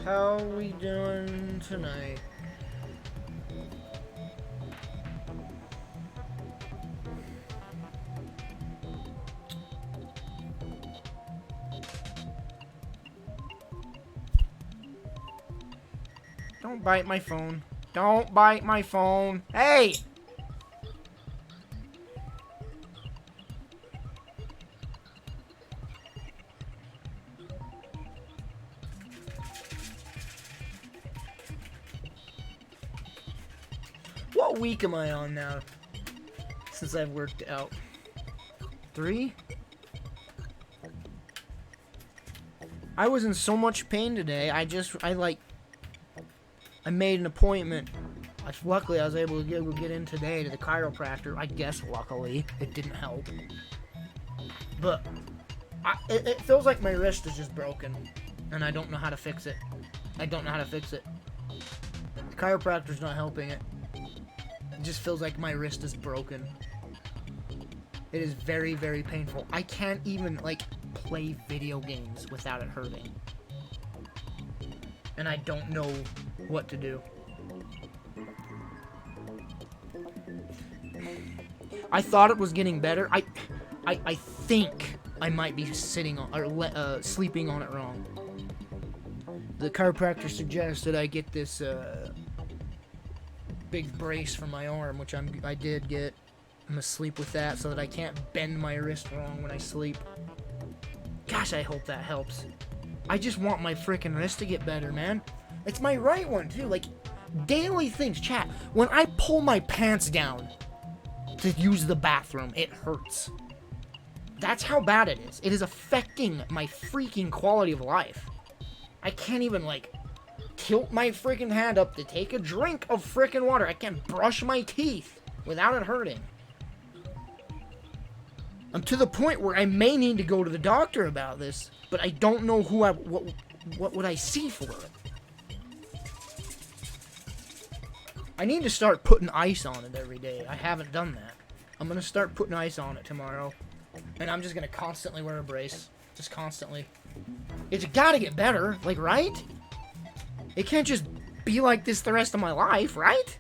How we doing tonight? Don't bite my phone. Don't bite my phone. Hey! What week am I on now? Since I've worked out. 3? I was in so much pain today. I made an appointment. Luckily, I was able to get in today to the chiropractor. I guess luckily it didn't help, but it feels like my wrist is just broken, and I don't know how to fix it. The chiropractor's not helping it. It just feels like my wrist is broken. It is very, very painful. I can't even play video games without it hurting, and I don't know what to do. I thought it was getting better. I think I might be sitting on or sleeping on it wrong. The chiropractor suggested I get this big brace for my arm, which I did get. I'm gonna sleep with that so that I can't bend my wrist wrong when I sleep. Gosh, I hope that helps. I just want my freaking wrist to get better, man. It's my right one too. Daily things, chat. When I pull my pants down to use the bathroom, it hurts. That's how bad it is. It is affecting my freaking quality of life. I can't even tilt my freaking hand up to take a drink of freaking water. I can't brush my teeth without it hurting. I'm to the point where I may need to go to the doctor about this, but I don't know what would I see for it. I need to start putting ice on it every day. I haven't done that. I'm gonna start putting ice on it tomorrow, and I'm just gonna constantly wear a brace. Just constantly. It's gotta get better, right? It can't just be like this the rest of my life, right?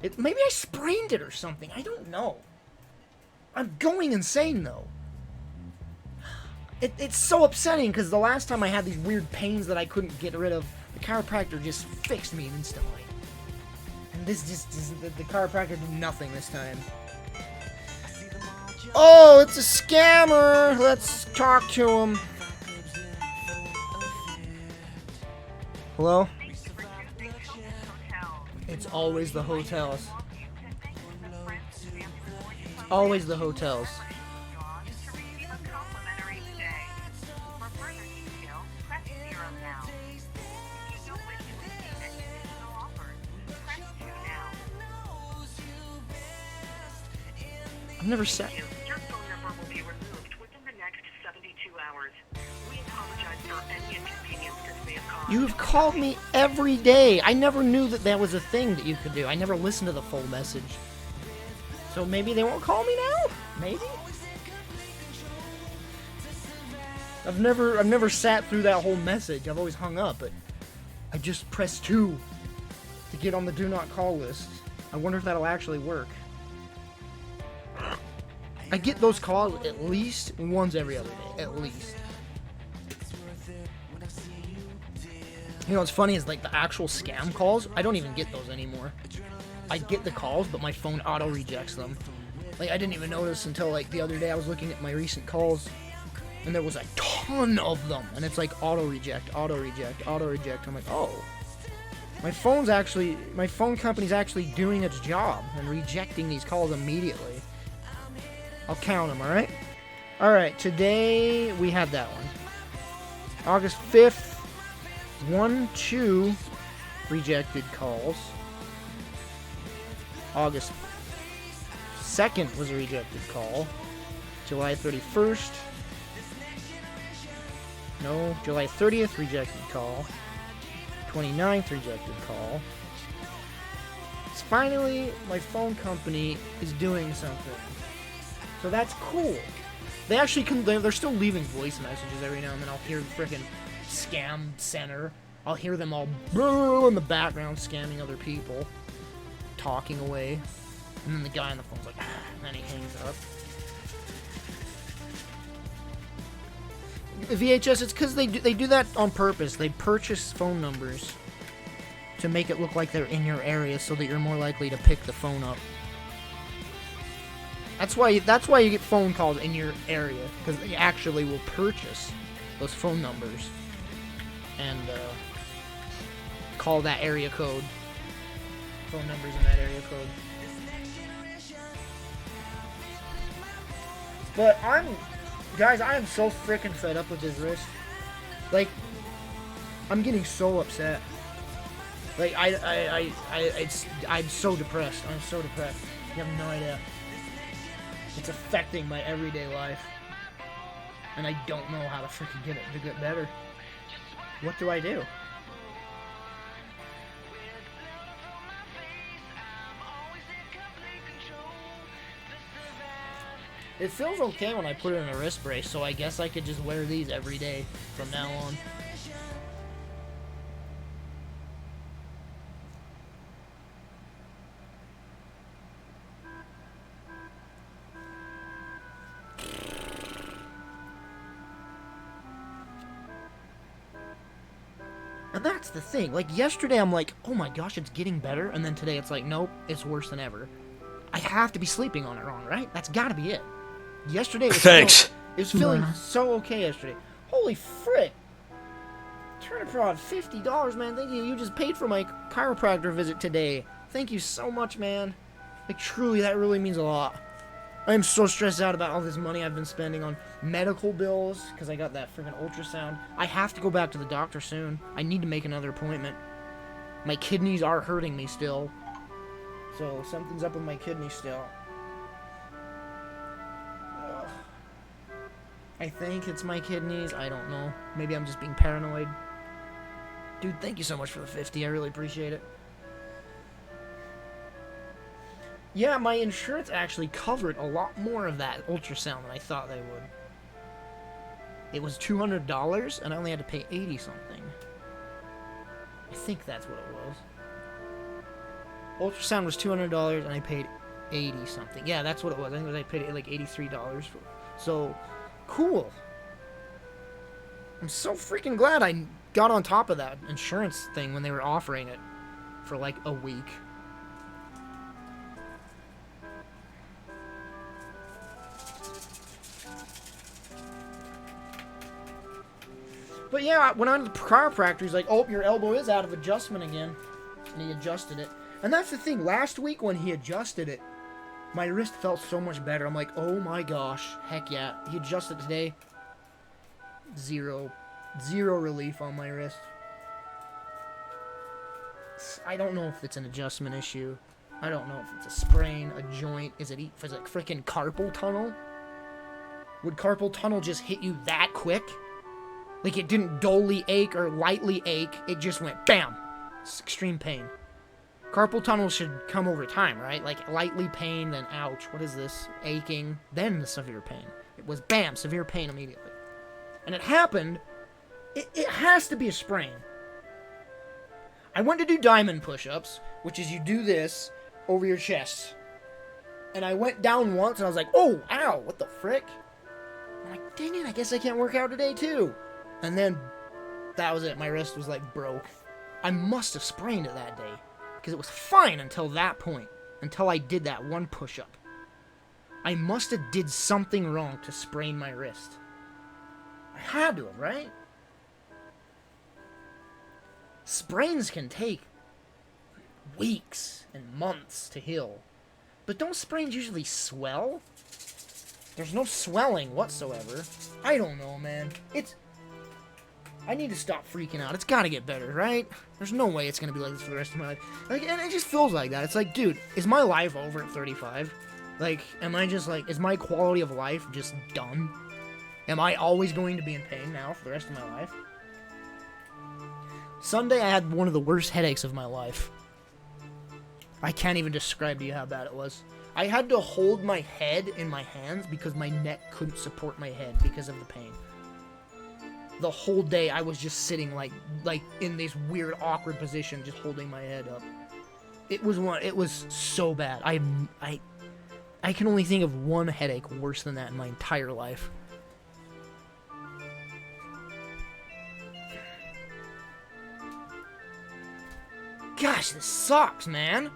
Maybe I sprained it or something. I don't know. I'm going insane, though. It's so upsetting, because the last time I had these weird pains that I couldn't get rid of, the chiropractor just fixed me instantly. And the chiropractor did nothing this time. Oh, it's a scammer! Let's talk to him. Hello? It's always the hotels. Always the hotels. I've never sat. Your phone number will be removed within the next 72 hours. We apologize for any inconvenience this may have caused. You've called me every day. I never knew that was a thing that you could do. I never listened to the full message. So maybe they won't call me now? Maybe? I've never sat through that whole message. I've always hung up, but I just pressed 2 to get on the do not call list. I wonder if that'll actually work. I get those calls at least once every other day. At least. You know what's funny is like the actual scam calls, I don't even get those anymore. I get the calls, but my phone auto rejects them. Like I didn't even notice until like the other day I was looking at my recent calls and there was a ton of them and it's like auto reject, auto reject, auto reject. I'm like, oh. My phone company's actually doing its job and rejecting these calls immediately. I'll count them, alright? Alright, today we had that one. August 5th, 2 rejected calls. August 2nd was a rejected call. July 31st. No, July 30th, rejected call. 29th, rejected call. It's finally, my phone company is doing something. So that's cool. They actually they're still leaving voice messages every now and then. I'll hear the frickin' scam center. I'll hear them all in the background scamming other people. Talking away. And then the guy on the phone's like, and then he hangs up. VHS, it's because they do that on purpose. They purchase phone numbers to make it look like they're in your area so that you're more likely to pick the phone up. That's why you get phone calls in your area, because they actually will purchase those phone numbers and call that area code. Phone numbers in that area code. But guys, I am so freaking fed up with this wrist. Like, I'm getting so upset. Like, I'm so depressed. I'm so depressed. You have no idea. It's affecting my everyday life. And I don't know how to freaking get it to get better. What do I do? It feels okay when I put it in a wrist brace, so I guess I could just wear these every day from now on. And that's the thing. Like, yesterday I'm like, oh my gosh, it's getting better. And then today it's like, nope, it's worse than ever. I have to be sleeping on it wrong, right? That's gotta be it. Yesterday was Thanks. It was feeling so okay yesterday. Holy frick. Turniprod, $50, man. Thank you. You just paid for my chiropractor visit today. Thank you so much, man. Like, truly, that really means a lot. I am so stressed out about all this money I've been spending on medical bills because I got that freaking ultrasound. I have to go back to the doctor soon. I need to make another appointment. My kidneys are hurting me still. So, something's up with my kidneys still. Ugh. I think it's my kidneys. I don't know. Maybe I'm just being paranoid. Dude, thank you so much for the 50. I really appreciate it. Yeah, my insurance actually covered a lot more of that ultrasound than I thought they would. It was $200, and I only had to pay 80 something. I think that's what it was. Ultrasound was $200, and I paid 80 something. Yeah, that's what it was. I think I paid like $83 for it. So, cool. I'm so freaking glad I got on top of that insurance thing when they were offering it for like a week. But yeah, when I went to the chiropractor, he's like, oh, your elbow is out of adjustment again. And he adjusted it. And that's the thing, last week when he adjusted it, my wrist felt so much better. I'm like, oh my gosh, heck yeah. He adjusted today. Zero relief on my wrist. I don't know if it's an adjustment issue. I don't know if it's a sprain, a joint. Is it freaking carpal tunnel? Would carpal tunnel just hit you that quick? Like, it didn't dully ache or lightly ache. It just went BAM! It's extreme pain. Carpal tunnel should come over time, right? Like, lightly pain, then ouch, what is this? Aching, then the severe pain. It was BAM! Severe pain immediately. And it happened. It has to be a sprain. I went to do diamond push-ups, which is you do this over your chest. And I went down once, and I was like, oh, ow, what the frick? I'm like, dang it, I guess I can't work out today, too. And then, that was it. My wrist was like broke. I must have sprained it that day because it was fine until that point, until I did that one push-up. I must have did something wrong to sprain my wrist. I had to have, right? Sprains can take weeks and months to heal. But don't sprains usually swell? There's no swelling whatsoever. I don't know, man. I need to stop freaking out. It's gotta get better, right? There's no way it's gonna be like this for the rest of my life. Like, and it just feels like that. It's like, dude, is my life over at 35? Like, am I just like, is my quality of life just done? Am I always going to be in pain now for the rest of my life? Sunday, I had one of the worst headaches of my life. I can't even describe to you how bad it was. I had to hold my head in my hands because my neck couldn't support my head because of the pain. The whole day, I was just sitting like in this weird, awkward position, just holding my head up. It was so bad. I can only think of one headache worse than that in my entire life. Gosh, this sucks, man.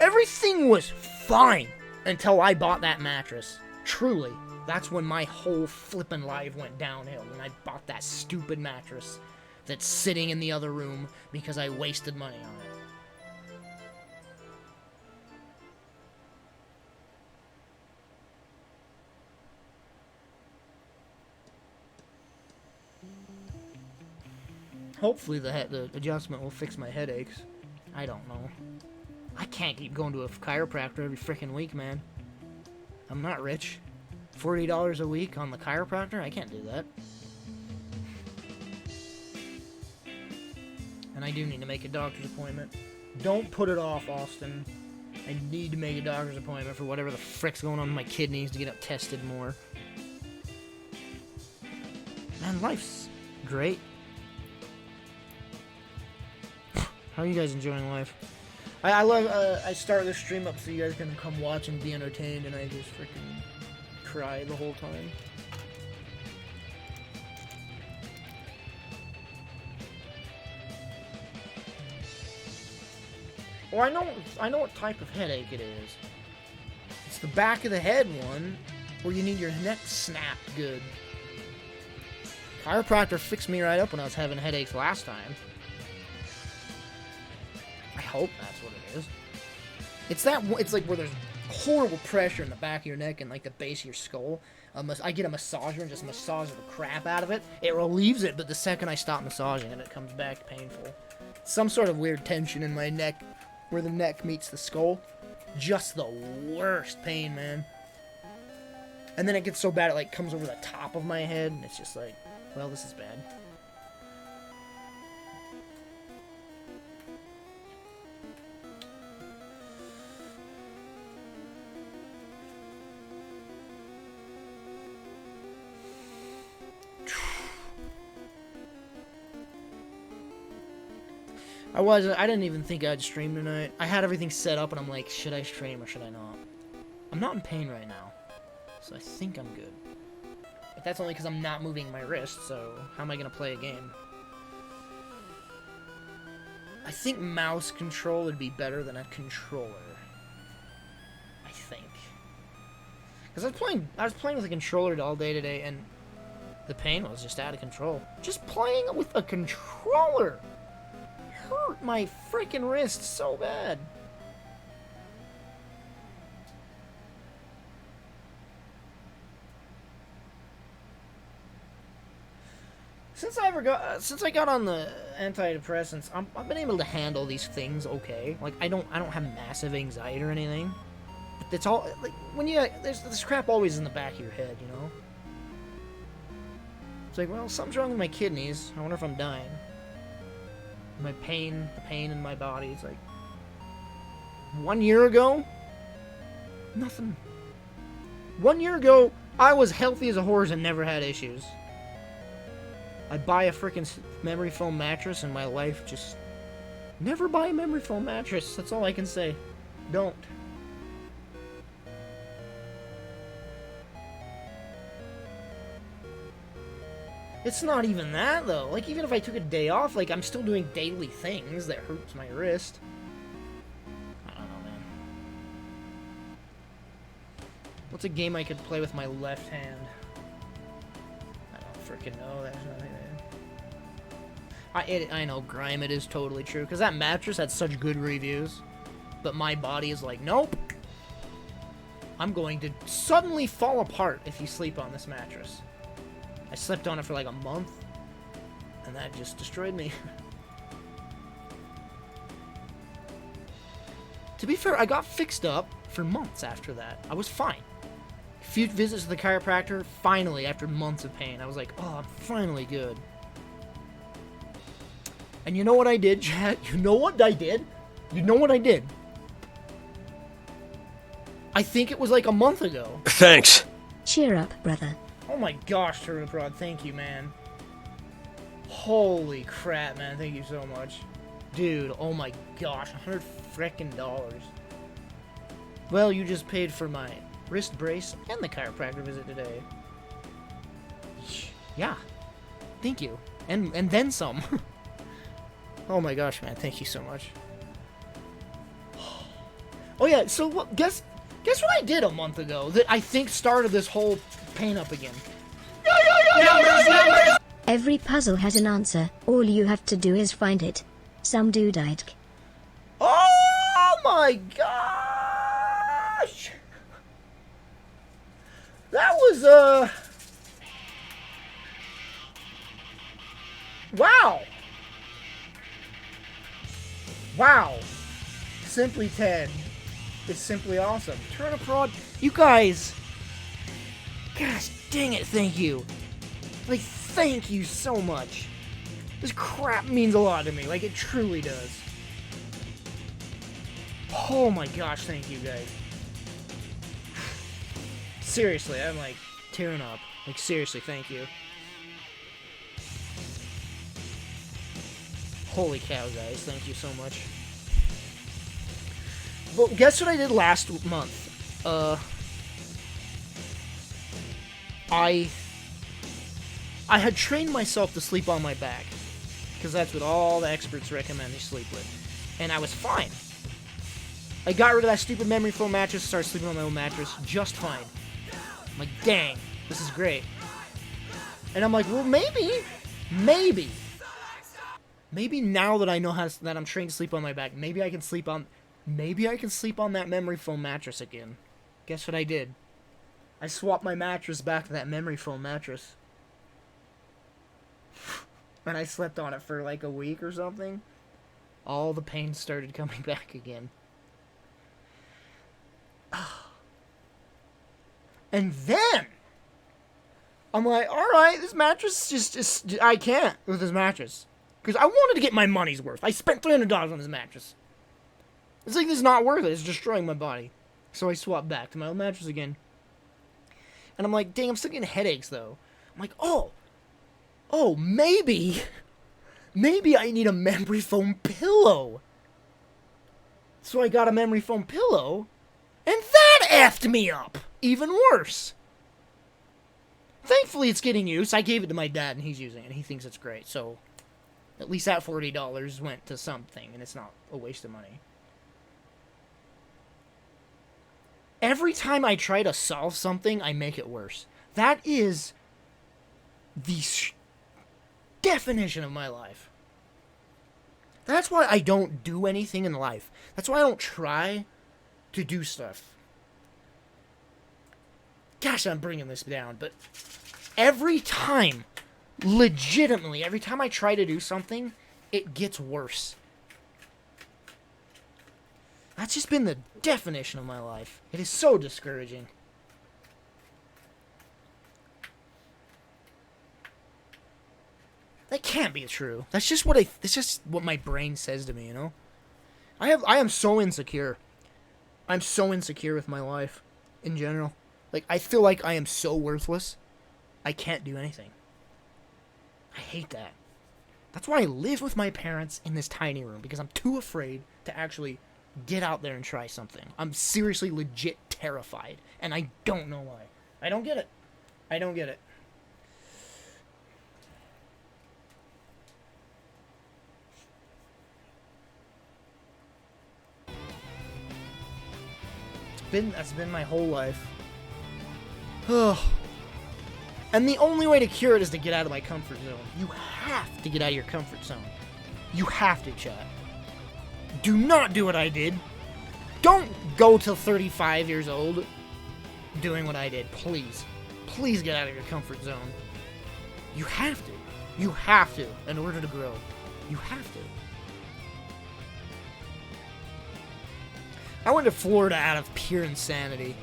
Everything was fine until I bought that mattress. Truly, that's when my whole flippin' life went downhill, when I bought that stupid mattress that's sitting in the other room because I wasted money on it. Hopefully the adjustment will fix my headaches. I don't know. I can't keep going to a chiropractor every freaking week, man. I'm not rich. $40 a week on the chiropractor? I can't do that. And I do need to make a doctor's appointment. Don't put it off, Austin. I need to make a doctor's appointment for whatever the frick's going on with my kidneys to get up tested more. Man, life's great. How are you guys enjoying life? I love, I start this stream up so you guys can come watch and be entertained, and I just freaking cry the whole time. Well, I know what type of headache it is. It's the back of the head one, where you need your neck snapped good. Chiropractor fixed me right up when I was having headaches last time. I hope that's what it is. It's like where there's horrible pressure in the back of your neck and like the base of your skull. I get a massager and just massage the crap out of it. It relieves it, but the second I stop massaging it, it comes back painful. Some sort of weird tension in my neck, where the neck meets the skull. Just the worst pain, man. And then it gets so bad it like comes over the top of my head, and it's just like, well, this is bad. I didn't even think I'd stream tonight. I had everything set up and I'm like, should I stream or should I not? I'm not in pain right now, so I think I'm good. But that's only because I'm not moving my wrist, so how am I going to play a game? I think mouse control would be better than a controller. I think. Because I was playing with a controller all day today, and the pain was just out of control. Just playing with a controller hurt my freaking wrist so bad. Since I got on the antidepressants, I've been able to handle these things okay. Like I don't have massive anxiety or anything. But it's all like when there's this crap always in the back of your head, you know. It's like, well, something's wrong with my kidneys. I wonder if I'm dying. The pain in my body. It's like 1 year ago, nothing. 1 year ago, I was healthy as a horse and never had issues. I buy a freaking memory foam mattress and my life just... Never buy a memory foam mattress. That's all I can say. Don't. It's not even that, though. Like, even if I took a day off, like, I'm still doing daily things that hurts my wrist. I don't know, man. What's a game I could play with my left hand? I don't freaking know. That's nothing. I know, Grime, it is totally true. Because that mattress had such good reviews. But my body is like, nope. I'm going to suddenly fall apart if you sleep on this mattress. I slept on it for like a month. And that just destroyed me. To be fair, I got fixed up for months after that. I was fine. A few visits to the chiropractor, finally, after months of pain, I was like, oh, I'm finally good. And you know what I did, chat? You know what I did? You know what I did? I think it was like a month ago. Thanks. Cheer up, brother. Oh my gosh, Turboprod, thank you, man. Holy crap, man, thank you so much. Dude, oh my gosh, $100 frickin'. Well, you just paid for my wrist brace and the chiropractor visit today. Yeah, thank you. And then some. Oh my gosh, man, thank you so much. Oh yeah, so what, guess what I did a month ago that I think started this whole pain up again? Every puzzle has an answer. All you have to do is find it. Some dude died. Oh my gosh! That was, wow! Wow! Simply Ted is simply awesome. Turniprod, you guys! Gosh dang it, thank you! Like, thank you so much! This crap means a lot to me, like, it truly does. Oh my gosh, thank you guys. Seriously, I'm like, tearing up. Like, seriously, thank you. Holy cow, guys, thank you so much. Well, guess what I did last month? I had trained myself to sleep on my back. Because that's what all the experts recommend you sleep with. And I was fine. I got rid of that stupid memory foam mattress, started sleeping on my own mattress, just fine. I'm like, dang, this is great. And I'm like, well, maybe now that I know that I'm trained to sleep on my back, maybe I can sleep on that memory foam mattress again. Guess what I did? I swapped my mattress back to that memory foam mattress. And I slept on it for like a week or something. All the pain started coming back again. And then I'm like, alright, this mattress just I can't with this mattress. Because I wanted to get my money's worth. I spent $300 on this mattress. It's like, this is not worth it. It's destroying my body. So I swapped back to my old mattress again. And I'm like, dang, I'm still getting headaches, though. I'm like, oh, maybe I need a memory foam pillow. So I got a memory foam pillow, and that effed me up. Even worse. Thankfully, it's getting used. I gave it to my dad, and he's using it, and he thinks it's great. So at least that $40 went to something, and it's not a waste of money. Every time I try to solve something, I make it worse. That is the definition of my life. That's why I don't do anything in life. That's why I don't try to do stuff. Gosh, I'm bringing this down, but every time, legitimately, every time I try to do something, it gets worse. That's just been the definition of my life. It is so discouraging. That can't be true. That's just what my brain says to me, you know? I am so insecure. I'm so insecure with my life in general. Like, I feel like I am so worthless. I can't do anything. I hate that. That's why I live with my parents in this tiny room, because I'm too afraid to actually get out there and try something. I'm seriously legit terrified, and I don't know why. I don't get it. I don't get it. That's been my whole life. Oh. And the only way to cure it is to get out of my comfort zone. You have to get out of your comfort zone. You have to, chat. Do not do what I did. Don't go till 35 years old doing what I did. Please. Please get out of your comfort zone. You have to. You have to in order to grow. You have to. I went to Florida out of pure insanity.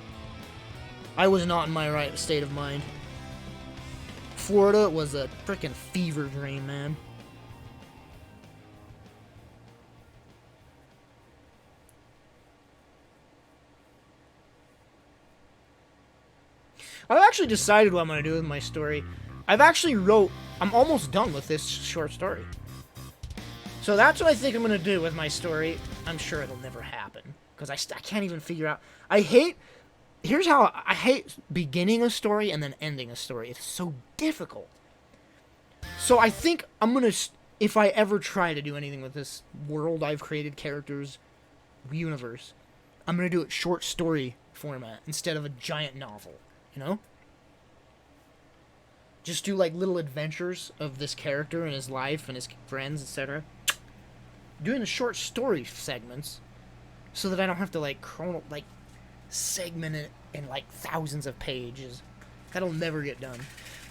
I was not in my right state of mind. Florida was a freaking fever dream, man. I've actually decided what I'm going to do with my story. I'm almost done with this short story. So that's what I think I'm going to do with my story. I'm sure it'll never happen. Because I can't even figure out... Here's how I hate beginning a story and then ending a story. It's so difficult. So I think I'm going to... If I ever try to do anything with this world I've created, characters, universe, I'm going to do it short story format instead of a giant novel. You know? Just do like little adventures of this character and his life and his friends, etc. Doing the short story segments so that I don't have to like segment it in like thousands of pages. That'll never get done.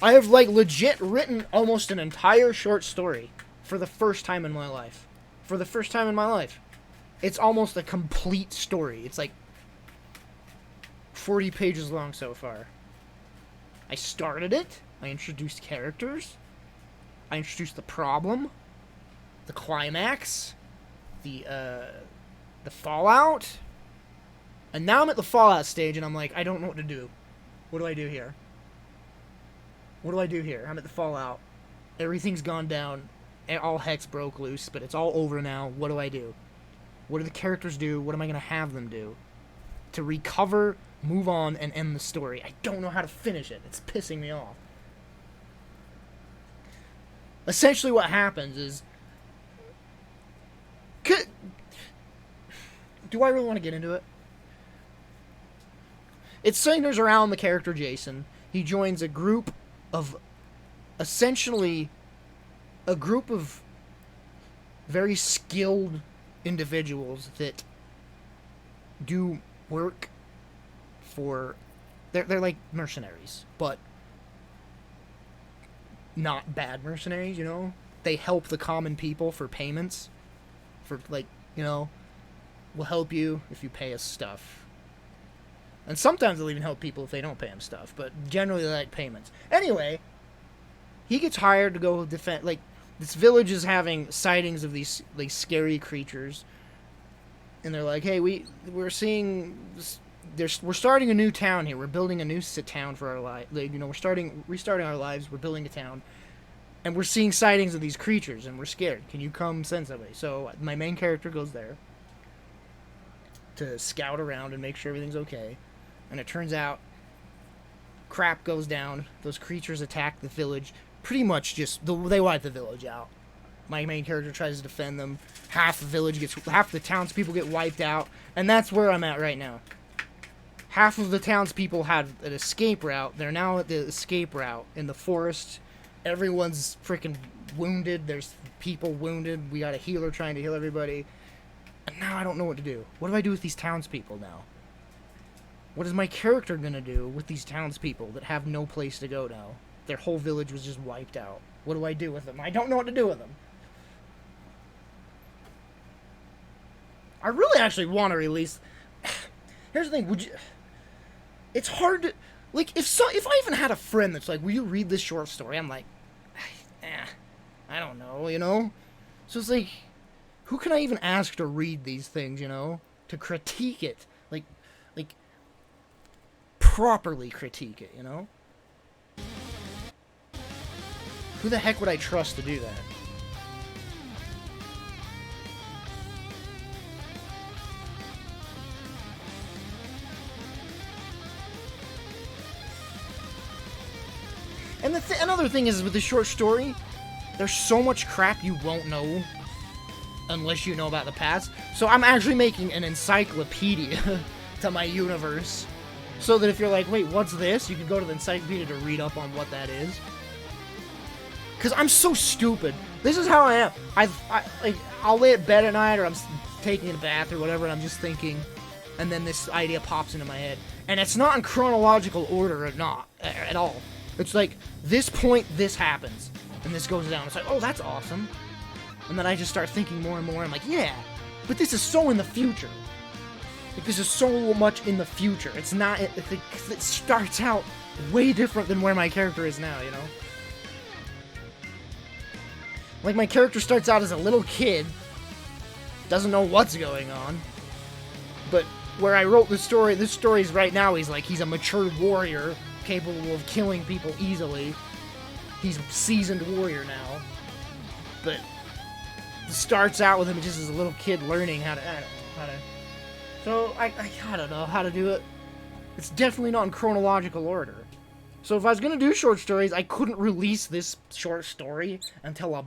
I have like legit written almost an entire short story for the first time in my life. For the first time in my life. It's almost a complete story. It's like 40 pages long so far. I started it. I introduced characters. I introduced the problem. The climax. The fallout. And now I'm at the fallout stage and I'm like, I don't know what to do. What do I do here? What do I do here? I'm at the fallout. Everything's gone down. All heck's broke loose, but it's all over now. What do I do? What do the characters do? What am I going to have them do? To recover, move on, and end the story. I don't know how to finish it. It's pissing me off. Essentially what happens is... Do I really want to get into it? It centers around the character Jason. He joins a group of... Essentially... A group of... Very skilled individuals that... Do work for... They're like mercenaries, but... Not bad mercenaries, you know? They help the common people for payments. For, like, you know... We'll help you if you pay us stuff. And sometimes they'll even help people if they don't pay them stuff. But generally they like payments. Anyway, he gets hired to go defend... Like, this village is having sightings of these scary creatures. And they're like, hey, we're seeing... We're starting a new town here. We're building a new town for our life. Like, you know, we're restarting our lives. We're building a town. And we're seeing sightings of these creatures. And we're scared. Can you come send somebody? So my main character goes there to scout around and make sure everything's okay. And it turns out crap goes down. Those creatures attack the village. Pretty much just they wipe the village out. My main character tries to defend them. Half the townspeople get wiped out, and that's where I'm at right now. Half of the townspeople had an escape route. They're now at the escape route in the forest. Everyone's freaking wounded. There's people wounded. We got a healer trying to heal everybody. And now I don't know what to do. What do I do with these townspeople now? What is my character gonna do with these townspeople that have no place to go now? Their whole village was just wiped out. What do I do with them? I don't know what to do with them. I really actually want to release... Here's the thing, It's hard to... Like, if I even had a friend that's like, will you read this short story? I'm like, I don't know, you know? So it's like... Who can I even ask to read these things, you know? To critique it. Like, properly critique it, you know? Who the heck would I trust to do that? And another thing is with the short story, there's so much crap you won't know unless you know about the past. So I'm actually making an encyclopedia to my universe. So that if you're like, wait, what's this? You can go to the encyclopedia to read up on what that is. Because I'm so stupid. This is how I am. Like, I'll lay at bed at night, or I'm taking a bath or whatever, and I'm just thinking, and then this idea pops into my head. And it's not in chronological order at all. It's like, this point, this happens. And this goes down. It's like, oh, that's awesome. And then I just start thinking more and more. I'm like, yeah, but this is so in the future. Like, this is so much in the future. It's not, it starts out way different than where my character is now, you know? Like, my character starts out as a little kid, doesn't know what's going on, but where I wrote this story's right now, he's a mature warrior, capable of killing people easily. He's a seasoned warrior now, but it starts out with him just as a little kid learning how to. So I don't know how to do it. It's definitely not in chronological order. So if I was gonna do short stories, I couldn't release this short story until a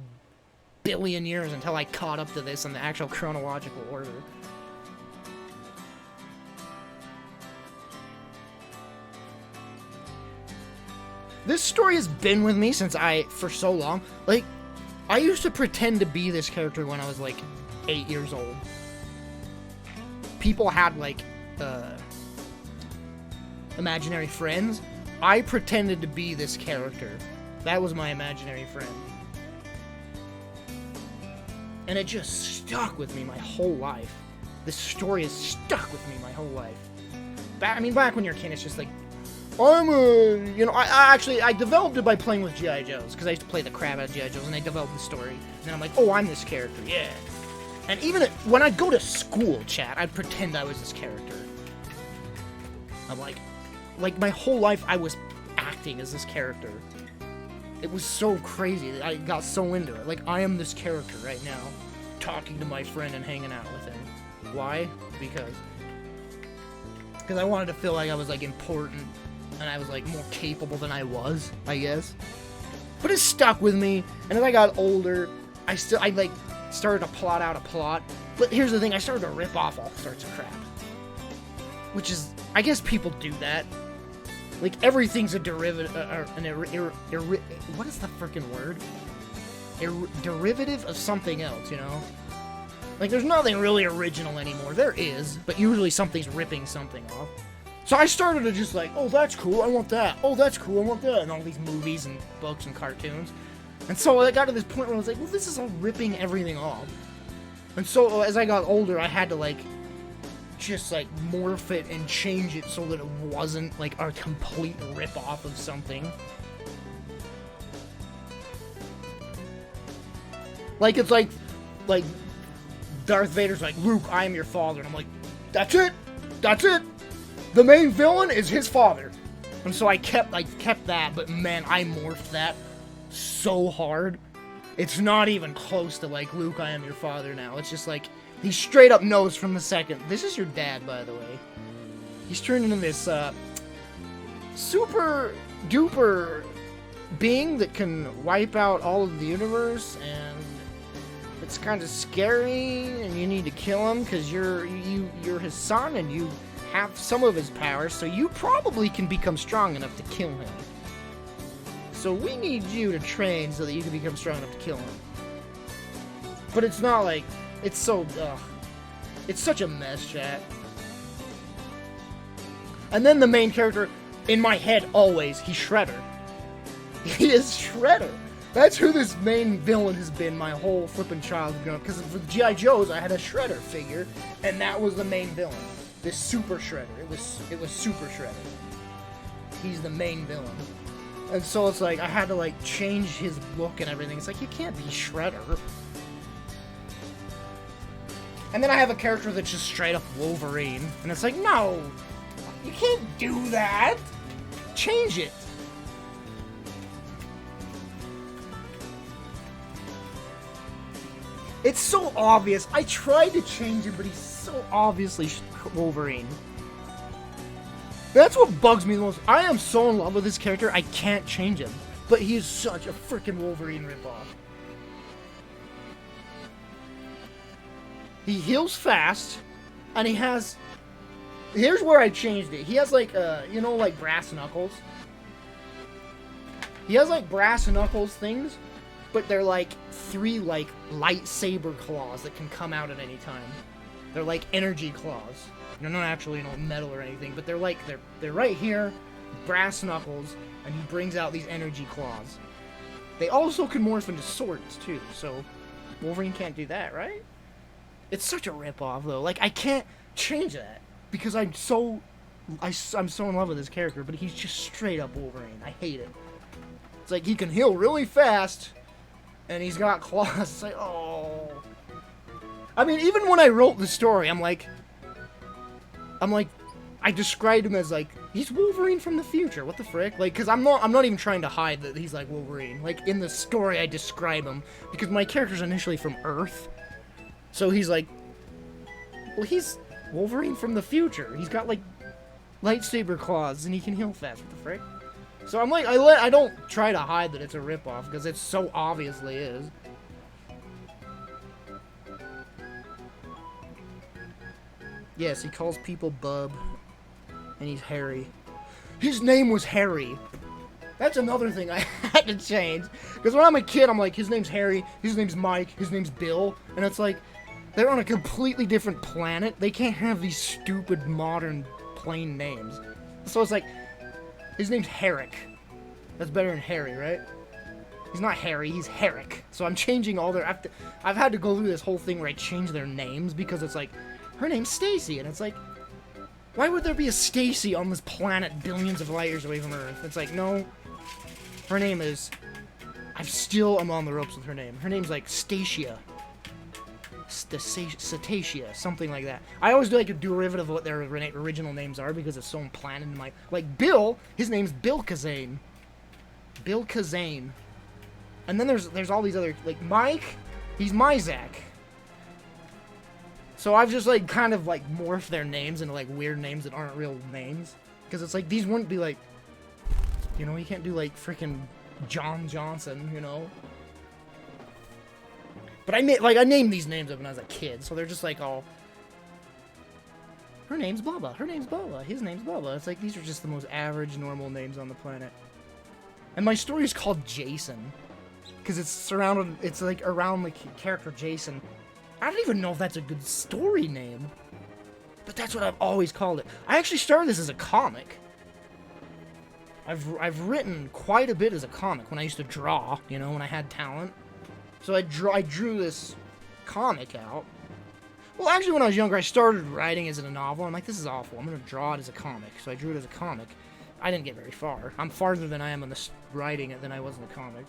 billion years, until I caught up to this in the actual chronological order. This story has been with me for so long. Like, I used to pretend to be this character when I was like 8 years old. People had like imaginary friends. I pretended to be this character. That was my imaginary friend. And it just stuck with me my whole life. This story has stuck with me my whole life. Back when you're a kid, it's just like, I developed it by playing with G.I. Joes, because I used to play the crap out of G.I. Joes, and I developed the story. And then I'm like, oh, I'm this character, yeah. And even when I'd go to school, chat, I'd pretend I was this character. I'm like my whole life I was acting as this character. It was so crazy. I got so into it. Like, I am this character right now, talking to my friend and hanging out with him. Why? Because I wanted to feel like I was, like, important, and I was, like, more capable than I was, I guess. But it stuck with me, and as I got older, I started to plot out a plot. But here's the thing, I started to rip off all sorts of crap. Which is, I guess people do that. Like, everything's a derivative, what is the frickin' word? Derivative of something else, you know? Like, there's nothing really original anymore. There is, but usually something's ripping something off. So I started to just like, oh, that's cool, I want that. Oh, that's cool, I want that. And all these movies and books and cartoons. And so I got to this point where I was like, well, this is all ripping everything off. And so as I got older, I had to, like, just, like, morph it and change it so that it wasn't, like, a complete rip-off of something. Like, it's like Darth Vader's like, Luke, I am your father. And I'm like, that's it! That's it! The main villain is his father. And so I kept that, but man, I morphed that so hard. It's not even close to, like, Luke, I am your father now. It's just like, he straight up knows from the second. This is your dad, by the way. He's turned into this, super duper being that can wipe out all of the universe, and it's kind of scary, and you need to kill him because you're his son, and you have some of his powers, so you probably can become strong enough to kill him. So we need you to train so that you can become strong enough to kill him. But it's not like, it's so, it's such a mess, chat. And then the main character, in my head, always, he's Shredder. He is Shredder. That's who this main villain has been my whole flippin' childhood growing up. Because for G.I. Joes, I had a Shredder figure, and that was the main villain. This Super Shredder. It was Super Shredder. He's the main villain. And so it's like, I had to, like, change his look and everything. It's like, you can't be Shredder. And then I have a character that's just straight up Wolverine. And it's like, no! You can't do that! Change it! It's so obvious. I tried to change him, but he's so obviously Wolverine. That's what bugs me the most. I am so in love with this character, I can't change him. But he is such a freaking Wolverine ripoff. He heals fast, and he has Here's where I changed it. He has like, you know, like brass knuckles. He has like brass knuckles things, but they're like 3 like lightsaber claws that can come out at any time. They're like energy claws. They're not actually, you know, metal or anything, but they're like they're right here, brass knuckles, and he brings out these energy claws. They also can morph into swords too, so Wolverine can't do that, right? It's such a ripoff though. Like I can't change that because I'm so in love with this character, but he's just straight up Wolverine. I hate it. It's like he can heal really fast, and he's got claws. It's like, oh. I mean, even when I wrote the story, I'm like, I described him as like, he's Wolverine from the future. What the frick? Like, cause I'm not even trying to hide that he's like Wolverine. Like in the story, I describe him because my character's initially from Earth, so he's like, well, he's Wolverine from the future. He's got like lightsaber claws and he can heal fast. What the frick? So I'm like, I don't try to hide that it's a ripoff because it so obviously is. Yes, he calls people bub, and he's Harry. His name was Harry. That's another thing I had to change. Because when I'm a kid, I'm like, his name's Harry, his name's Mike, his name's Bill, and it's like, they're on a completely different planet. They can't have these stupid modern plain names. So it's like, his name's Herrick. That's better than Harry, right? He's not Harry, he's Herrick. So I'm changing all their... I've had to go through this whole thing where I change their names because it's like, her name's Stacy, and it's like, why would there be a Stacy on this planet billions of light years away from Earth? It's like, no. Her name is... I'm on the ropes with her name. Her name's like Stacia. Cetacea, something like that. I always do like a derivative of what their original names are because it's so implanted in my... Like, Bill, his name's Bill Kazane. Bill Kazane. And then there's all these other... Like, Mike, he's Myzak. So I've just, like, kind of, like, morphed their names into, like, weird names that aren't real names. Because it's like, these wouldn't be, like... You know, you can't do, like, freaking John Johnson, you know? But I named these names up when I was a kid, so they're just like all... Her name's blah blah, her name's blah blah, his name's blah blah. It's like, these are just the most average, normal names on the planet. And my story is called Jason. Because it's like around the character Jason. I don't even know if that's a good story name. But that's what I've always called it. I actually started this as a comic. I've written quite a bit as a comic when I used to draw, you know, when I had talent. So I drew this comic out. Well, actually, when I was younger, I started writing as in a novel. I'm like, this is awful. I'm going to draw it as a comic. So I drew it as a comic. I didn't get very far. I'm farther than I am on the writing it than I was in the comic.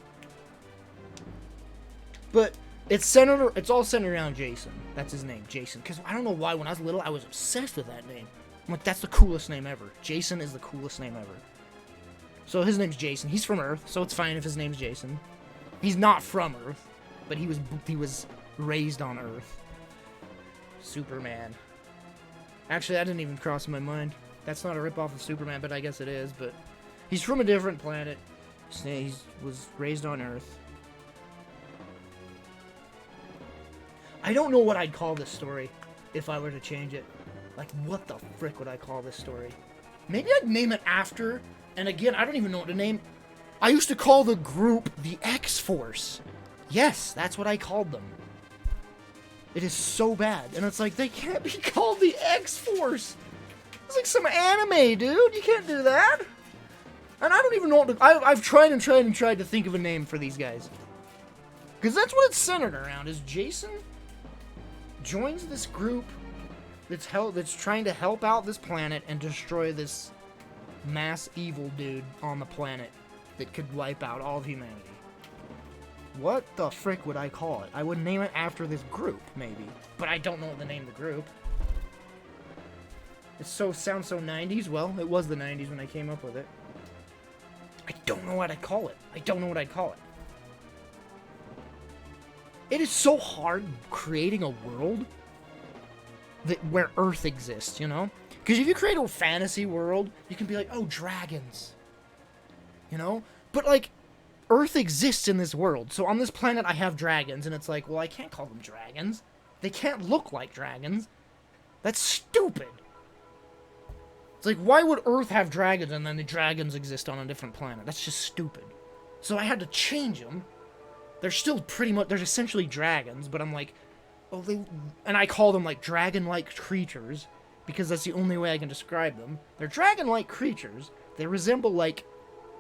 But it's all centered around Jason. That's his name, Jason. Because I don't know why, when I was little, I was obsessed with that name. I'm like, that's the coolest name ever. Jason is the coolest name ever. So his name's Jason. He's from Earth, so it's fine if his name's Jason. He's not from Earth. But he was raised on Earth. Superman. Actually, that didn't even cross my mind. That's not a ripoff of Superman, but I guess it is. But he's from a different planet. He was raised on Earth. I don't know what I'd call this story if I were to change it. Like, what the frick would I call this story? Maybe I'd name it after... And again, I don't even know what to name... I used to call the group the X-Force. Yes, that's what I called them. It is so bad. And it's like, they can't be called the X-Force. It's like some anime, dude. You can't do that. And I don't even know what to... I've tried and tried and tried to think of a name for these guys. Because that's what it's centered around, is Jason joins this group that's trying to help out this planet and destroy this mass evil dude on the planet that could wipe out all of humanity. What the frick would I call it? I would name it after this group, maybe. But I don't know the name of the group. It sounds so 90s. Well, it was the 90s when I came up with it. I don't know what I'd call it. I don't know what I'd call it. It is so hard creating a world where Earth exists, you know? Because if you create a fantasy world, you can be like, oh, dragons. You know? But, like, Earth exists in this world. So on this planet, I have dragons. And it's like, well, I can't call them dragons. They can't look like dragons. That's stupid. like, why would Earth have dragons and then the dragons exist on a different planet? That's just stupid. So I had to change them. They're still pretty much, they're essentially dragons, but I'm like, oh, and I call them, like, dragon-like creatures, because that's the only way I can describe them. They're dragon-like creatures. They resemble, like,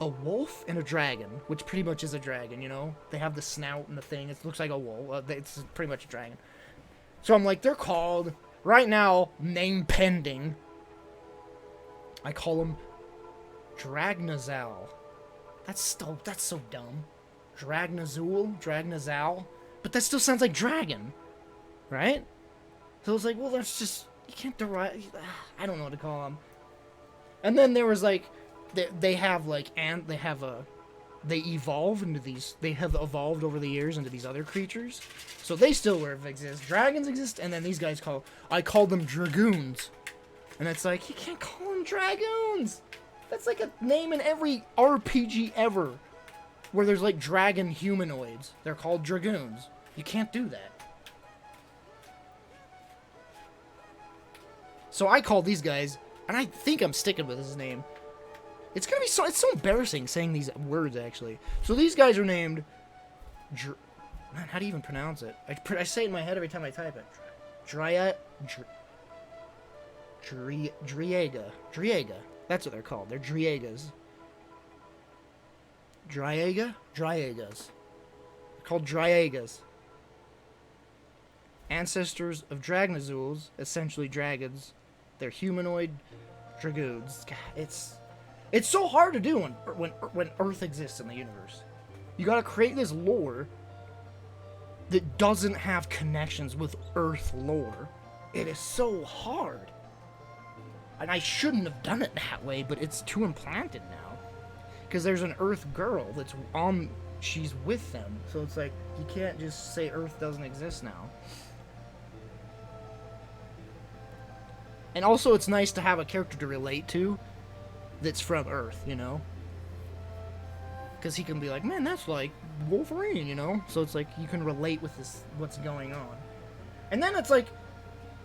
a wolf and a dragon, which pretty much is a dragon, you know? They have the snout and the thing. It looks like a wolf. It's pretty much a dragon. So I'm like, they're called, right now, name pending. I call them Dragnazal. That's so dumb. Dragnazal. But that still sounds like dragon, right? So it's like, well, that's just, you can't derive, I don't know what to call them. And then there was like, they have like, and they evolve into these, they have evolved over the years into these other creatures. So they still exist. Dragons exist, and then these guys I call them dragoons. And it's like, you can't call them dragoons! That's like a name in every RPG ever, where there's like dragon humanoids. They're called dragoons. You can't do that. So I call these guys, and I think I'm sticking with his name. It's so embarrassing saying these words, actually. So these guys are named, man, how do you even pronounce it? I say it in my head every time I type it. Driega. That's what they're called. They're Driegas. Driegas. They're called Driegas. Ancestors of Dragnazuls, essentially dragons. They're humanoid dragoons. God, it's so hard to do when Earth exists in the universe. You gotta create this lore that doesn't have connections with Earth lore. It is so hard. And I shouldn't have done it that way, but it's too implanted now. Because there's an Earth girl that's she's with them. So it's like, you can't just say Earth doesn't exist now. And also, it's nice to have a character to relate to that's from Earth, you know? Because he can be like, man, that's like Wolverine, you know? So it's like, you can relate with this, what's going on. And then it's like,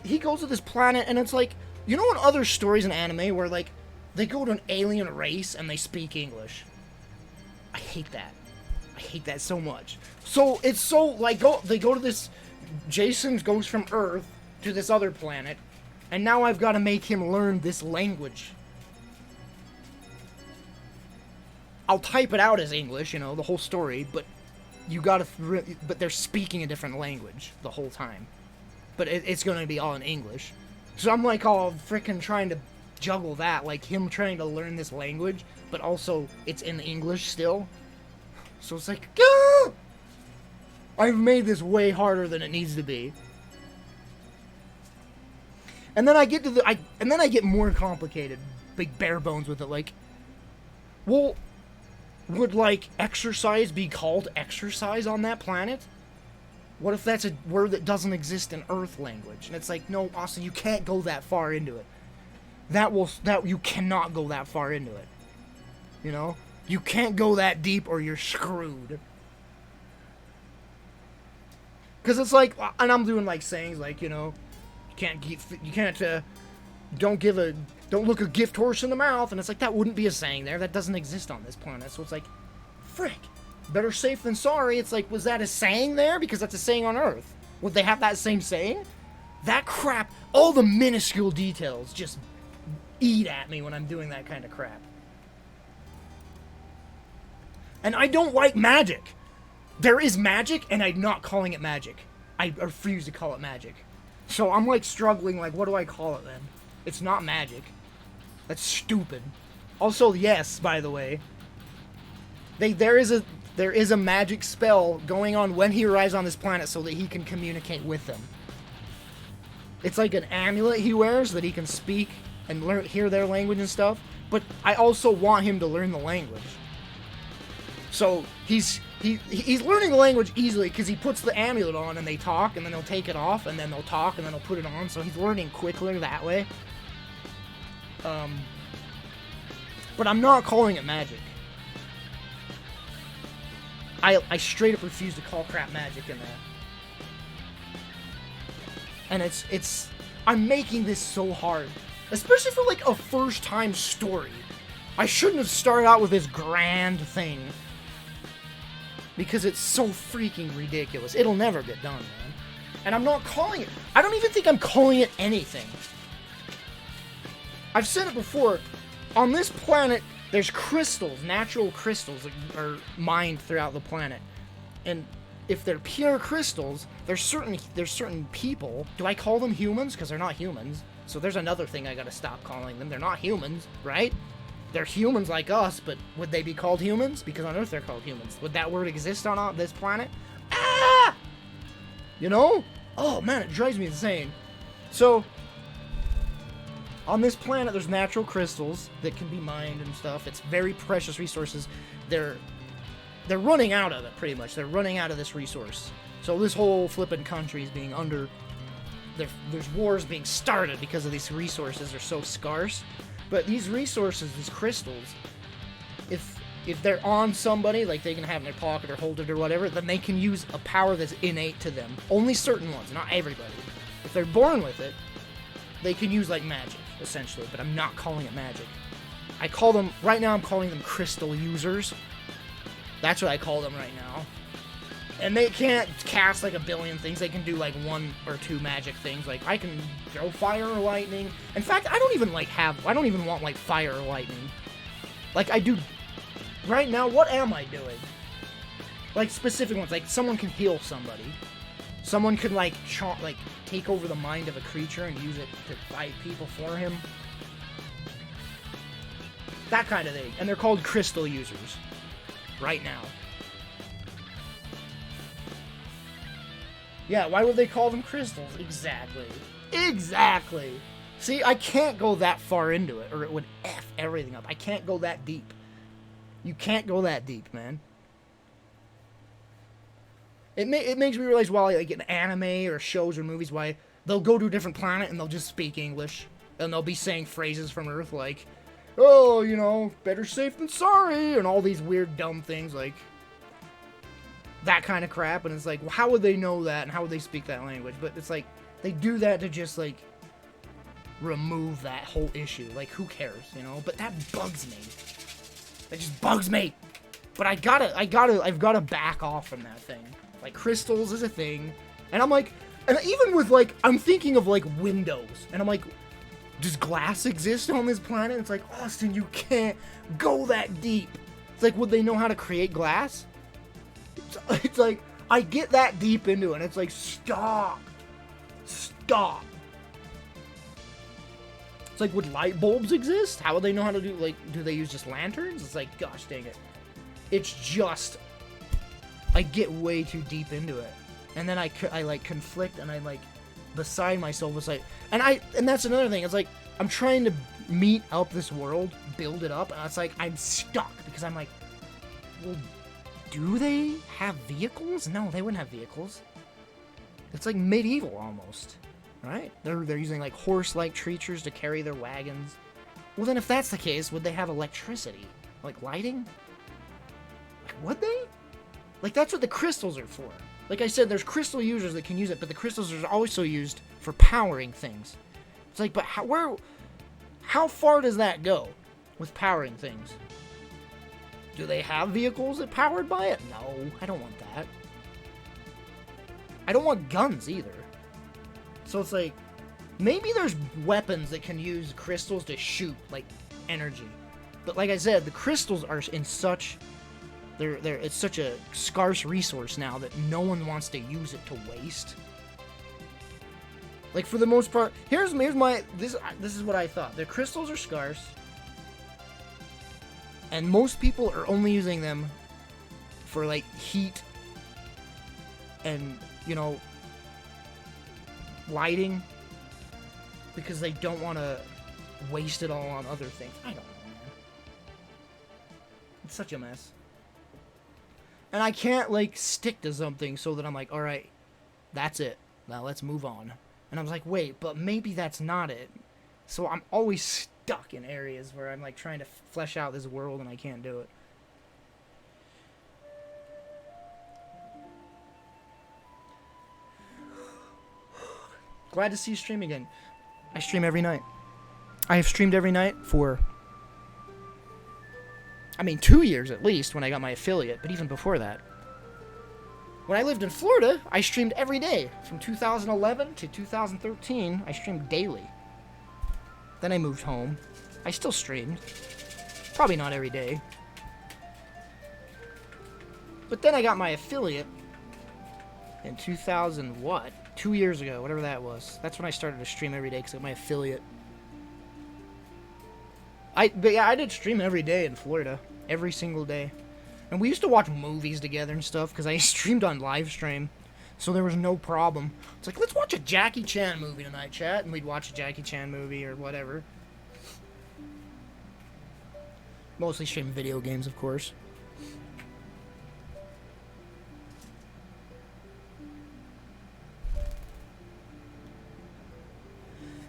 he goes to this planet, and it's like, you know in other stories in anime where, like, they go to an alien race and they speak English? I hate that. I hate that so much. So, it's so, like, they go to this, Jason goes from Earth to this other planet, and now I've got to make him learn this language. I'll type it out as English, you know, the whole story, but but they're speaking a different language the whole time. But it's going to be all in English. So I'm like all freaking trying to juggle that, like him trying to learn this language, but also it's in English still. So it's like, ah! I've made this way harder than it needs to be. And then I get to and then I get more complicated, big bare bones with it. Like, well, would like exercise be called exercise on that planet? What if that's a word that doesn't exist in Earth language? And it's like, no, Austin, you can't go that far into it. You cannot go that far into it. You know? You can't go that deep or you're screwed. Because it's like, and I'm doing like sayings like, you know, don't look a gift horse in the mouth. And it's like, that wouldn't be a saying there. That doesn't exist on this planet. So it's like, frick. Better safe than sorry. It's like, was that a saying there? Because that's a saying on Earth. Would they have that same saying? That crap, all the minuscule details just eat at me when I'm doing that kind of crap. And I don't like magic. There is magic, and I'm not calling it magic. I refuse to call it magic. So I'm like struggling, like, what do I call it then? It's not magic. That's stupid. Also, yes, by the way, there is a magic spell going on when he arrives on this planet so that he can communicate with them. It's like an amulet he wears so that he can speak and hear their language and stuff. But I also want him to learn the language. So he's learning the language easily because he puts the amulet on and they talk, and then he'll take it off, and then they'll talk, and then he'll put it on. So he's learning quickly that way. But I'm not calling it magic. I straight up refuse to call crap magic in that. And I'm making this so hard. Especially for, like, a first-time story. I shouldn't have started out with this grand thing. Because it's so freaking ridiculous. It'll never get done, man. And I'm not calling it... I don't even think I'm calling it anything. I've said it before. On this planet, there's crystals, natural crystals that are mined throughout the planet. And if they're pure crystals, there's certain people. Do I call them humans? Because they're not humans. So there's another thing I gotta stop calling them. They're not humans, right? They're humans like us, but would they be called humans? Because on Earth they're called humans. Would that word exist on this planet? Ah! You know? Oh man, it drives me insane. So, on this planet there's natural crystals that can be mined and stuff. It's very precious resources. They're running out of it, pretty much. They're running out of this resource. So this whole flippin' country is being under... There's wars being started because of these resources are so scarce. But these resources, these crystals, if they're on somebody, like they can have in their pocket or hold it or whatever, then they can use a power that's innate to them. Only certain ones, not everybody. If they're born with it, they can use like magic, essentially. But I'm not calling it magic. I call them, right now I'm calling them crystal users. That's what I call them right now. And they can't cast like a billion things. They can do like 1 or 2 magic things. Like I can throw fire or lightning. In fact, I don't even want like fire or lightning. Like I do right now. What am I doing? Like specific ones. Like someone can heal somebody. Someone could like take over the mind of a creature and use it to fight people for him. That kind of thing. And they're called crystal users. Right now. Yeah, why would they call them crystals? Exactly. Exactly. See, I can't go that far into it, or it would F everything up. I can't go that deep. You can't go that deep, man. It makes me realize why, like, in anime or shows or movies, why they'll go to a different planet and they'll just speak English. And they'll be saying phrases from Earth like, oh, you know, better safe than sorry, and all these weird, dumb things, like... that kind of crap, and it's like, well, how would they know that, and how would they speak that language? But it's like, they do that to just, like, remove that whole issue. Like, who cares, you know? But that bugs me. That just bugs me. But I've gotta back off from that thing. Like, crystals is a thing, and I'm like, and even with, like, I'm thinking of, like, windows, and I'm like, does glass exist on this planet? It's like, Austin, you can't go that deep. It's like, would they know how to create glass? It's like, I get that deep into it, and it's like, stop. Stop. It's like, would light bulbs exist? How would they know how to do, like, do they use just lanterns? It's like, gosh dang it. It's just, I get way too deep into it. And then I like, conflict, and I, like, beside myself, it's like, and that's another thing, it's like, I'm trying to meet up this world, build it up, and it's like, I'm stuck, because I'm like, well, do they have vehicles? No, they wouldn't have vehicles. It's like medieval almost, right? They're using like horse-like creatures to carry their wagons. Well, then if that's the case, would they have electricity? Like lighting? Like, would they? Like, that's what the crystals are for. Like I said, there's crystal users that can use it, but the crystals are also used for powering things. It's like, but how far does that go with powering things? Do they have vehicles that powered by it? No, I don't want that. I don't want guns either. So it's like, maybe there's weapons that can use crystals to shoot, like, energy. But like I said, the crystals are in such... it's such a scarce resource now that no one wants to use it to waste. Like, for the most part... Here's my... This is what I thought. The crystals are scarce. And most people are only using them for, like, heat and, you know, lighting. Because they don't want to waste it all on other things. I don't know, man. It's such a mess. And I can't, like, stick to something so that I'm like, alright, that's it. Now let's move on. And I was like, wait, but maybe that's not it. So I'm always stuck in areas where I'm like trying to flesh out this world and I can't do it. Glad to see you stream again. I stream every night. I have streamed every night for, 2 years at least when I got my affiliate, but even before that. When I lived in Florida, I streamed every day. From 2011 to 2013, I streamed daily. Then I moved home. I still streamed. Probably not every day. But then I got my affiliate in 2000 what? 2 years ago, whatever that was. That's when I started to stream every day because I got my affiliate. But yeah, I did stream every day in Florida. Every single day. And we used to watch movies together and stuff because I streamed on live stream. So there was no problem. It's like, let's watch a Jackie Chan movie tonight, chat. And we'd watch a Jackie Chan movie or whatever. Mostly stream video games, of course.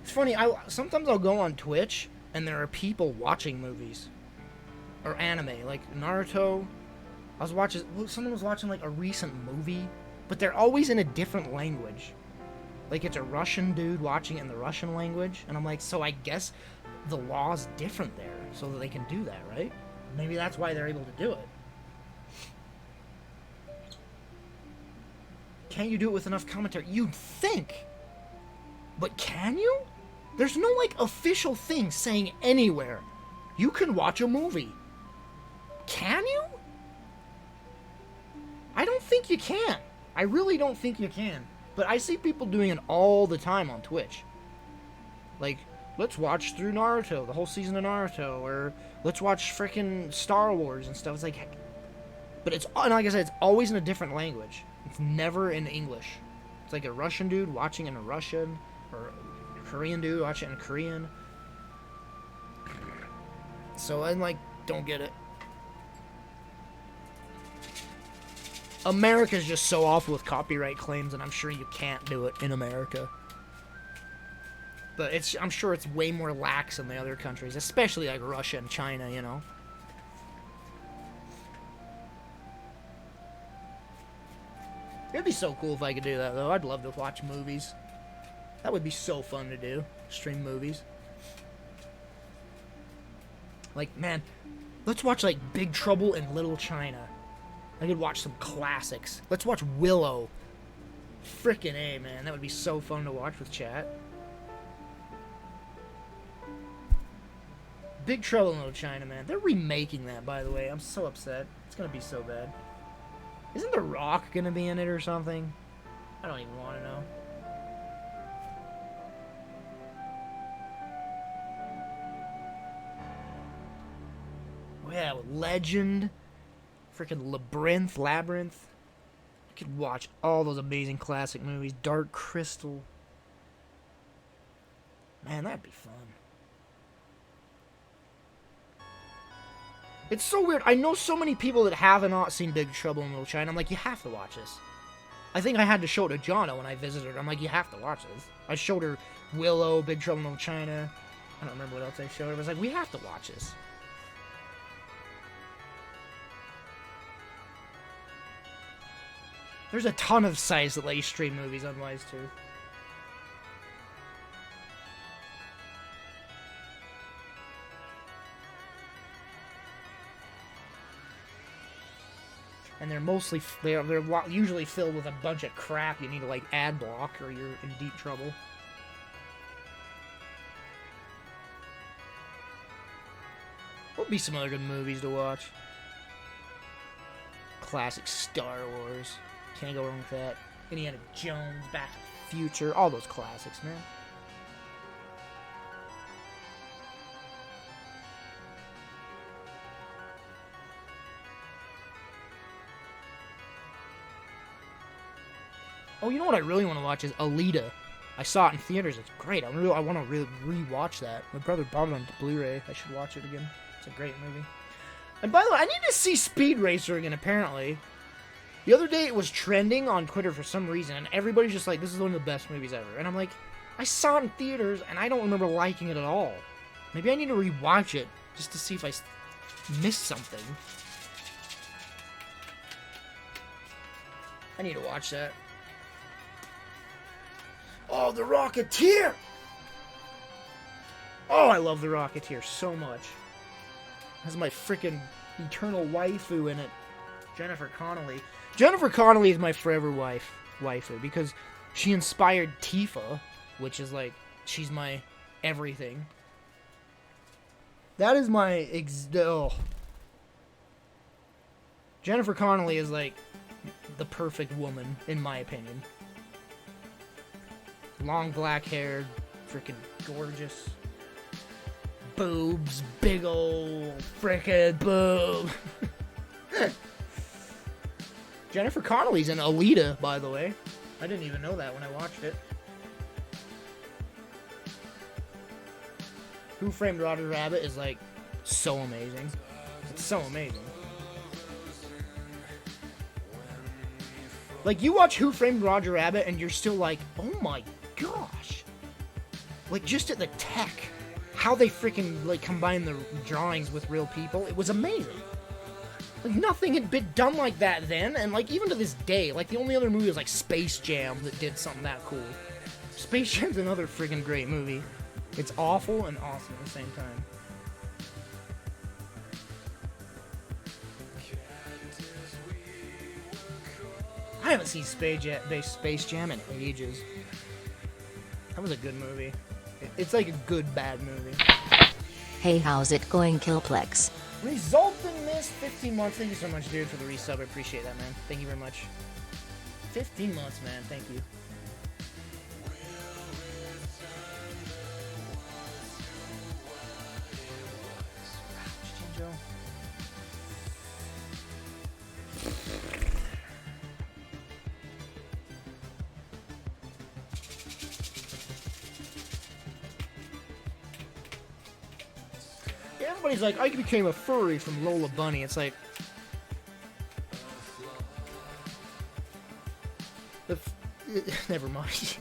It's funny, sometimes I'll go on Twitch and there are people watching movies. Or anime, like Naruto. Someone was watching like a recent movie, but they're always in a different language. Like it's a Russian dude watching it in the Russian language, and I'm like, so I guess the law's different there, so that they can do that, right? Maybe that's why they're able to do it. Can't you do it with enough commentary? You'd think. But can you? There's no, like, official thing saying anywhere you can watch a movie. Can you? I don't think you can. I really don't think you can. But I see people doing it all the time on Twitch. Like, let's watch through Naruto, the whole season of Naruto, or let's watch frickin' Star Wars and stuff. It's like, but it's, and like I said, it's always in a different language. It's never in English. It's like a Russian dude watching in a Russian, or a Korean dude watching in Korean. So I'm like, don't get it. America's just so awful with copyright claims, and I'm sure you can't do it in America. But I'm sure it's way more lax in the other countries, especially like Russia and China, you know. It'd be so cool if I could do that, though. I'd love to watch movies. That would be so fun to do. Stream movies. Like, man, let's watch, like, Big Trouble in Little China. I could watch some classics. Let's watch Willow. Frickin' A, man. That would be so fun to watch with chat. Big Trouble in Little China, man. They're remaking that, by the way. I'm so upset. It's gonna be so bad. Isn't The Rock gonna be in it or something? I don't even want to know. Oh yeah, Legend. Freaking Labyrinth. I could watch all those amazing classic movies. Dark Crystal. Man, that'd be fun. It's so weird. I know so many people that have not seen Big Trouble in Little China. I'm like, you have to watch this. I think I had to show it to Jonna when I visited her. I'm like, you have to watch this. I showed her Willow, Big Trouble in Little China. I don't remember what else I showed her. I was like, we have to watch this. There's a ton of sites that let you stream movies on Wise too. And they're mostly, they're usually filled with a bunch of crap you need to like ad block or you're in deep trouble. What would be some other good movies to watch? Classic Star Wars. Can't go wrong with that. Indiana Jones, Back to the Future, all those classics, man. Oh, you know what I really want to watch is Alita. I saw it in theaters. It's great. I want to really re-watch that. My brother bought it on Blu-ray. I should watch it again. It's a great movie. And by the way, I need to see Speed Racer again, apparently. The other day it was trending on Twitter for some reason, and everybody's just like, this is one of the best movies ever. And I'm like, I saw it in theaters, and I don't remember liking it at all. Maybe I need to rewatch it, just to see if I missed something. I need to watch that. Oh, The Rocketeer! Oh, I love the Rocketeer so much. Has my freaking eternal waifu in it. Jennifer Connelly. Jennifer Connelly is my forever waifu because she inspired Tifa, which is like, she's my everything. That is my Jennifer Connelly is like the perfect woman, in my opinion. Long black hair, freaking gorgeous. Boobs, big ol' frickin' boob. Jennifer Connelly's in Alita, by the way. I didn't even know that when I watched it. Who Framed Roger Rabbit is like so amazing. It's so amazing. Like, you watch Who Framed Roger Rabbit and you're still like, oh my gosh. Like, just at the tech, how they freaking like combine the drawings with real people, it was amazing. Like, nothing had been done like that then, and like even to this day, like the only other movie was like Space Jam that did something that cool. Space Jam's another freaking great movie. It's awful and awesome at the same time. I haven't seen Space Jam in ages. That was a good movie. It's like a good, bad movie. Hey, how's it going, Kilplix? Result in this 15 months. Thank you so much, dude, for the resub. I appreciate that, man. Thank you very much. 15 months, man. Thank you. Everybody's like, I became a furry from Lola Bunny. It's like, never mind.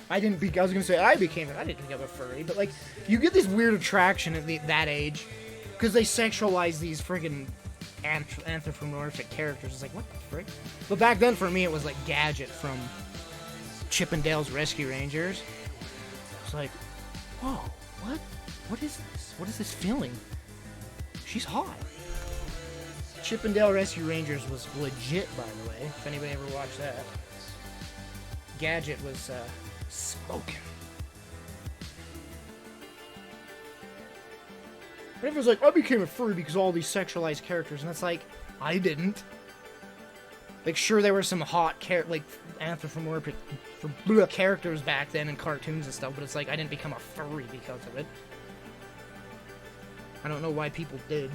I was gonna say I didn't become a furry, but like, you get this weird attraction at that age because they sexualize these friggin' anthropomorphic characters. It's like, what the frick? But back then, for me, it was like Gadget from Chippendale's Rescue Rangers. It's like, whoa, what? What is this? What is this feeling? She's hot. Chippendale Rescue Rangers was legit, by the way, if anybody ever watched that. Gadget was, smoking. But everyone's like, I became a furry because of all these sexualized characters, and it's like, I didn't. Like, sure, there were some hot, anthropomorphic characters back then in cartoons and stuff, but it's like, I didn't become a furry because of it. I don't know why people did.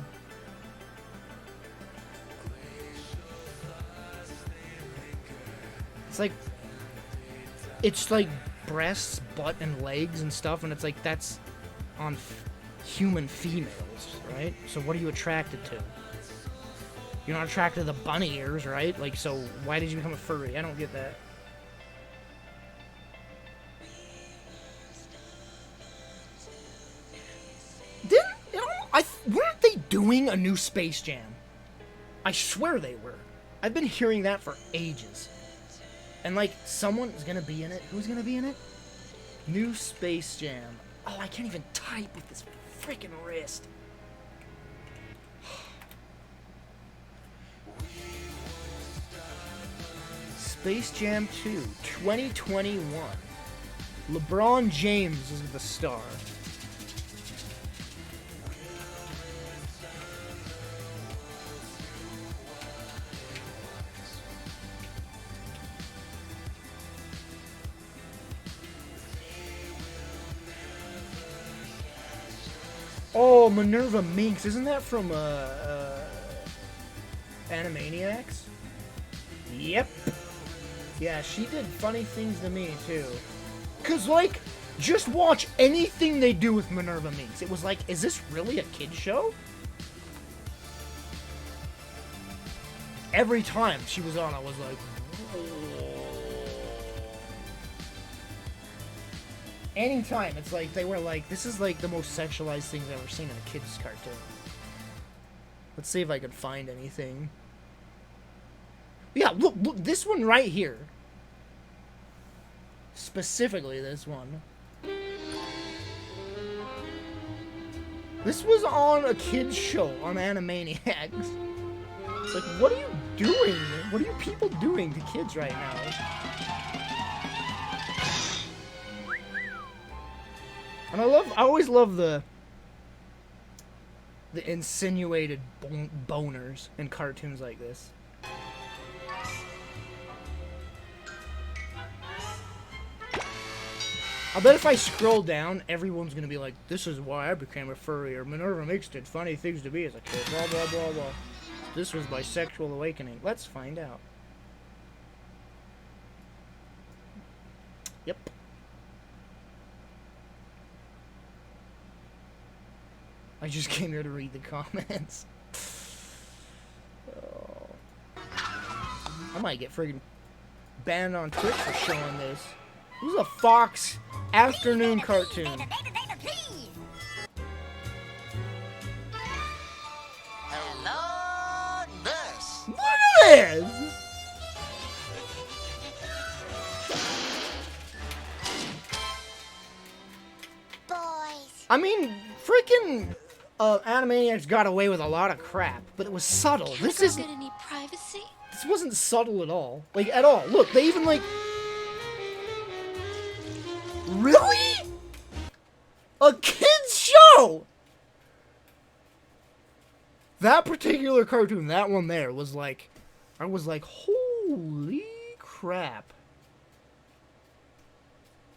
It's like breasts, butt, and legs and stuff, and it's like, that's on human females, right? So what are you attracted to? You're not attracted to the bunny ears, right? Like, so why did you become a furry? I don't get that. Weren't they doing a new Space Jam? I swear they were. I've been hearing that for ages. And like, someone is gonna be in it. Who's gonna be in it? New Space Jam. Oh, I can't even type with this freaking wrist. Space Jam 2, 2021. LeBron James is the star. Oh, Minerva Minx. Isn't that from, Animaniacs? Yep. Yeah, she did funny things to me, too. Cause, like, just watch anything they do with Minerva Minx. It was like, is this really a kid's show? Every time she was on, I was like, anytime, it's like, they were like, this is like the most sexualized things I've ever seen in a kid's cartoon. Let's see if I can find anything. Yeah, look, this one right here. Specifically this one. This was on a kid's show on Animaniacs. It's like, what are you doing? What are you people doing to kids right now? And I always love the insinuated boners in cartoons like this. I bet if I scroll down, everyone's gonna be like, this is why I became a furry, or Minerva Mix did funny things to me as a kid, blah blah blah blah. This was my sexual awakening. Let's find out. Yep. I just came here to read the comments. Oh. I might get friggin' banned on Twitch for showing this. This is a Fox afternoon cartoon. Hello, nurse. Look at this! Boys. I mean, freaking Animaniacs got away with a lot of crap, but it was subtle. This isn't. Get any privacy? This wasn't subtle at all. Like, at all. Look, they even, like... Really? A kid's show! That particular cartoon, that one there, was like... I was like, holy crap.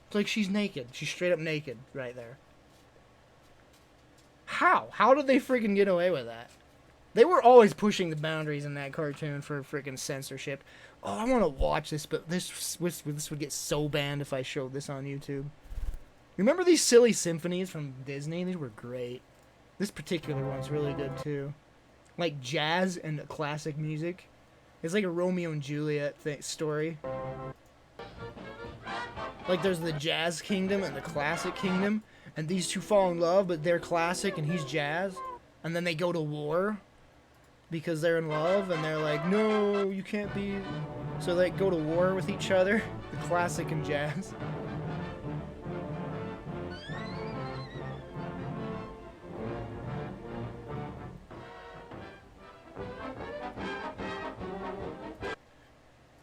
It's like she's naked. She's straight up naked right there. How? How did they freaking get away with that? They were always pushing the boundaries in that cartoon for freaking censorship. Oh, I want to watch this, but this would get so banned if I showed this on YouTube. Remember these silly symphonies from Disney? These were great. This particular one's really good too. Like jazz and classic music. It's like a Romeo and Juliet story. Like there's the jazz kingdom and the classic kingdom, and these two fall in love, but they're classic and he's jazz, and then they go to war because they're in love, and they're like, no, you can't be. So they go to war with each other, the classic and jazz.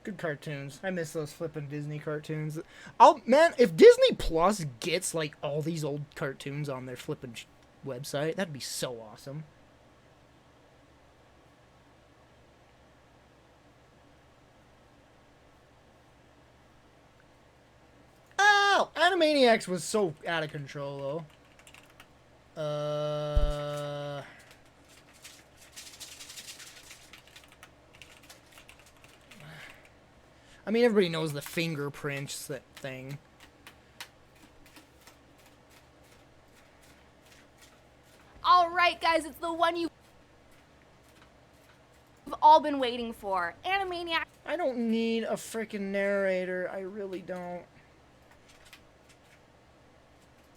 Good cartoons. I miss those flippin' Disney cartoons. Man, if Disney Plus gets like all these old cartoons on their flippin' website, that'd be so awesome. Oh, Animaniacs was so out of control though. I mean, everybody knows the fingerprints thing. All right, guys, it's the one you've all been waiting for. Animaniacs. I don't need a freaking narrator. I really don't.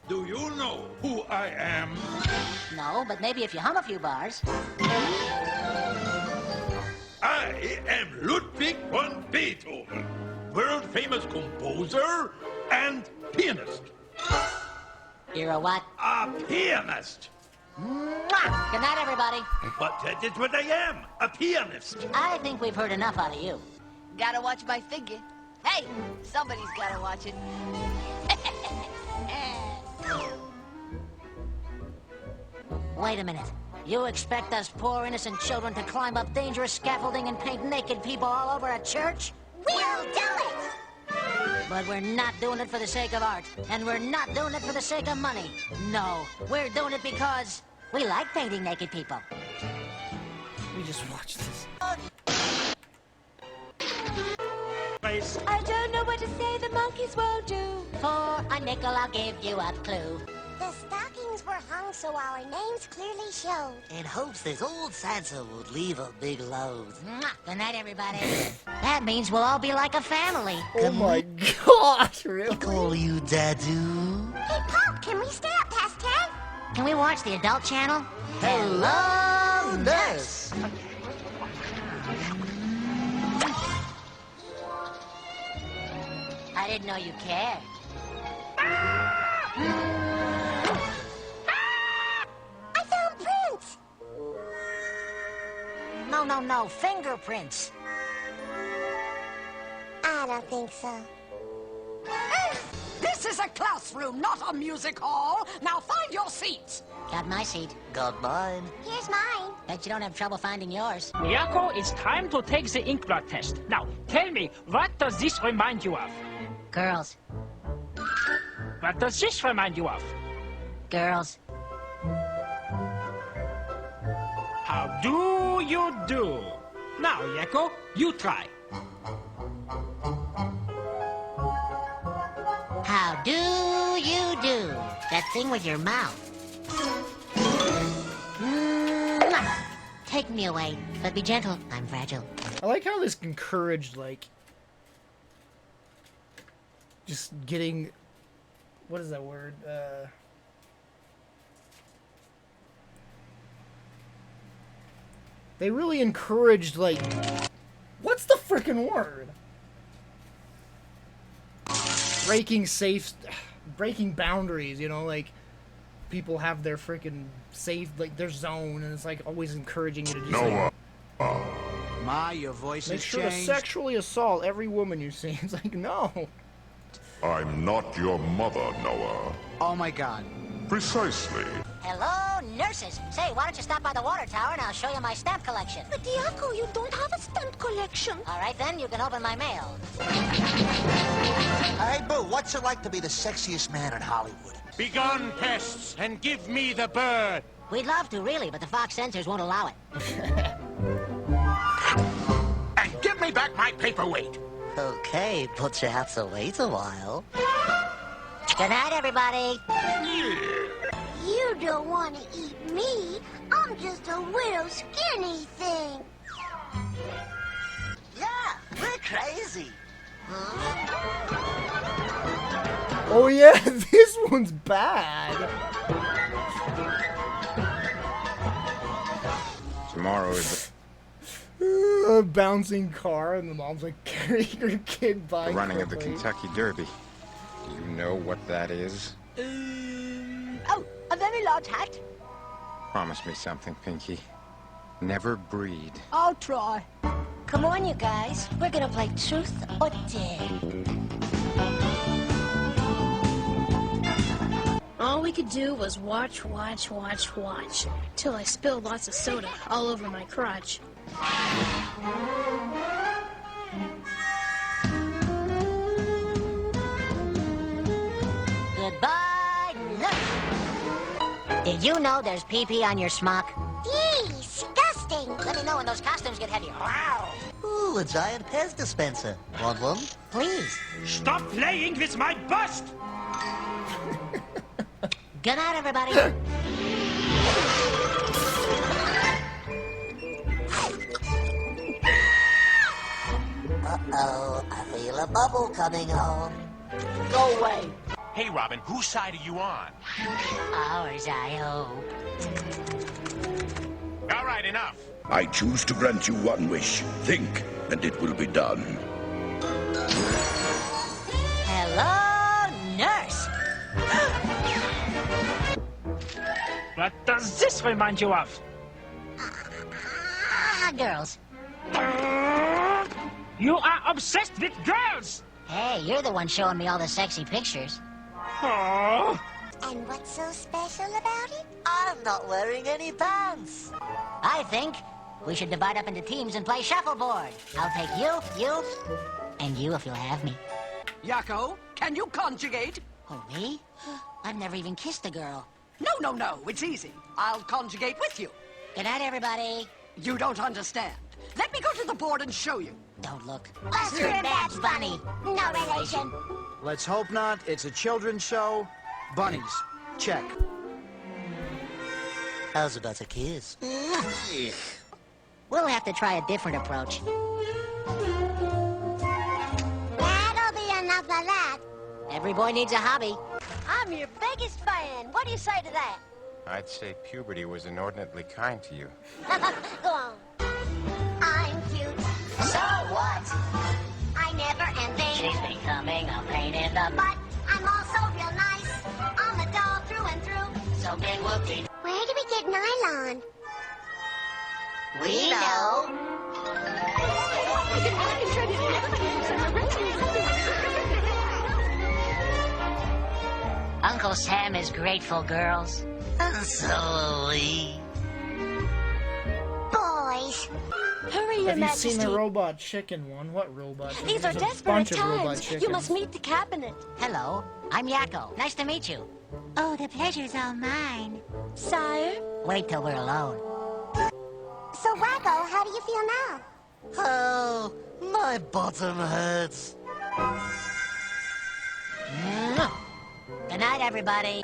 Do you know who I am? No, but maybe if you hum a few bars. I am Ludwig van Beethoven, world-famous composer and pianist. You're a what? A pianist. Mwah! Good night, everybody. But that is what I am, a pianist. I think we've heard enough out of you. Gotta watch my figure. Hey, somebody's gotta watch it. Wait a minute. You expect us poor innocent children to climb up dangerous scaffolding and paint naked people all over a church? We'll do it! But we're not doing it for the sake of art. And we're not doing it for the sake of money. No, we're doing it because we like painting naked people. We just watched this. I don't know what to say, the monkeys won't do. For a nickel, I'll give you a clue. The stockings were hung so our names clearly showed. In hopes this old Sansa would leave a big load. Mwah! Good night, everybody. That means we'll all be like a family. Oh my gosh, really? Call you Dadu. Hey, Pop, can we stay up past 10? Can we watch the adult channel? Hello, nurse. I didn't know you cared. I No. Fingerprints. I don't think so. This is a classroom, not a music hall. Now find your seats. Got my seat. Got mine. Here's mine. Bet you don't have trouble finding yours. Miyako, it's time to take the ink blood test. Now, tell me, what does this remind you of? Girls. What does this remind you of? Girls. How do you do? Now, Yeko, you try. How do you do? That thing with your mouth. Mwah. Take me away, but be gentle. I'm fragile. I like how this encouraged, like, just getting, what is that word? They really encouraged, like, what's the frickin' word? Breaking boundaries, you know, like, people have their frickin' safe, like, their zone, and it's, like, always encouraging you to do something. Ma, your voice Make has sure changed. to sexually assault every woman you see. It's like, no. I'm not your mother, Noah. Oh my God. Precisely. Hello, nurses. Say, why don't you stop by the water tower and I'll show you my stamp collection. But Yako, you don't have a stamp collection. All right, then, you can open my mail. Hey, Boo, what's it like to be the sexiest man in Hollywood? Begone, pests, and give me the bird. We'd love to, really, but the Fox censors won't allow it. And give me back my paperweight. Okay, but you have to wait a while. Good night, everybody. You don't want to eat me. I'm just a little skinny thing. Yeah, we're crazy. Oh yeah, this one's bad. Tomorrow is A bouncing car, and the mom's like carrying her kid by. the running of the quickly. Kentucky Derby. Do you know what that is? Oh, a very large hat. Promise me something, Pinky. Never breed. I'll try. Come on, you guys. We're gonna play truth or dare. All we could do was watch, till I spilled lots of soda all over my crotch. Goodbye, nurse. Did you know there's pee-pee on your smock? Disgusting. Let me know when those costumes get heavier. Wow. Ooh, a giant Pez dispenser. Want one? Please. Stop playing with my bust! Good night, everybody. Uh-oh, I feel a bubble coming on. Go away. Hey, Robin, whose side are you on? Ours, I hope. All right, enough. I choose to grant you one wish. Think, and it will be done. Hello, nurse. What does this remind you of? Girls. You are obsessed with girls! Hey, you're the one showing me all the sexy pictures. Oh. And what's so special about it? I'm not wearing any pants. I think we should divide up into teams and play shuffleboard. I'll take you, and you if you'll have me. Yako, can you conjugate? Oh, me? I've never even kissed a girl. No, it's easy. I'll conjugate with you. Good night, everybody. You don't understand. Let me go to the board and show you. Don't look. Buster and Babs Bunny. No relation. Let's hope not. It's a children's show. Bunnies. Check. How's about a kiss? We'll have to try a different approach. That'll be enough of that. Every boy needs a hobby. I'm your biggest fan. What do you say to that? I'd say puberty was inordinately kind to you. Go on. I'm cute. So what? I never ending. She's becoming a pain in the But I'm also real nice. I'm a doll through and through. So big whoopie. Where do we get nylon? We know. Uncle Sam is grateful, girls. And so are we. Boys. Hurry, Your Have you Majesty. seen the Robot Chicken one? What Robot Chicken? These are There's a desperate bunch of Robot times. Chickens. You must meet the cabinet. Hello, I'm Yakko. Nice to meet you. Oh, the pleasure's all mine. Sire? Wait till we're alone. So, Wacko, how do you feel now? Oh, my bottom hurts. Mwah. Good night, everybody.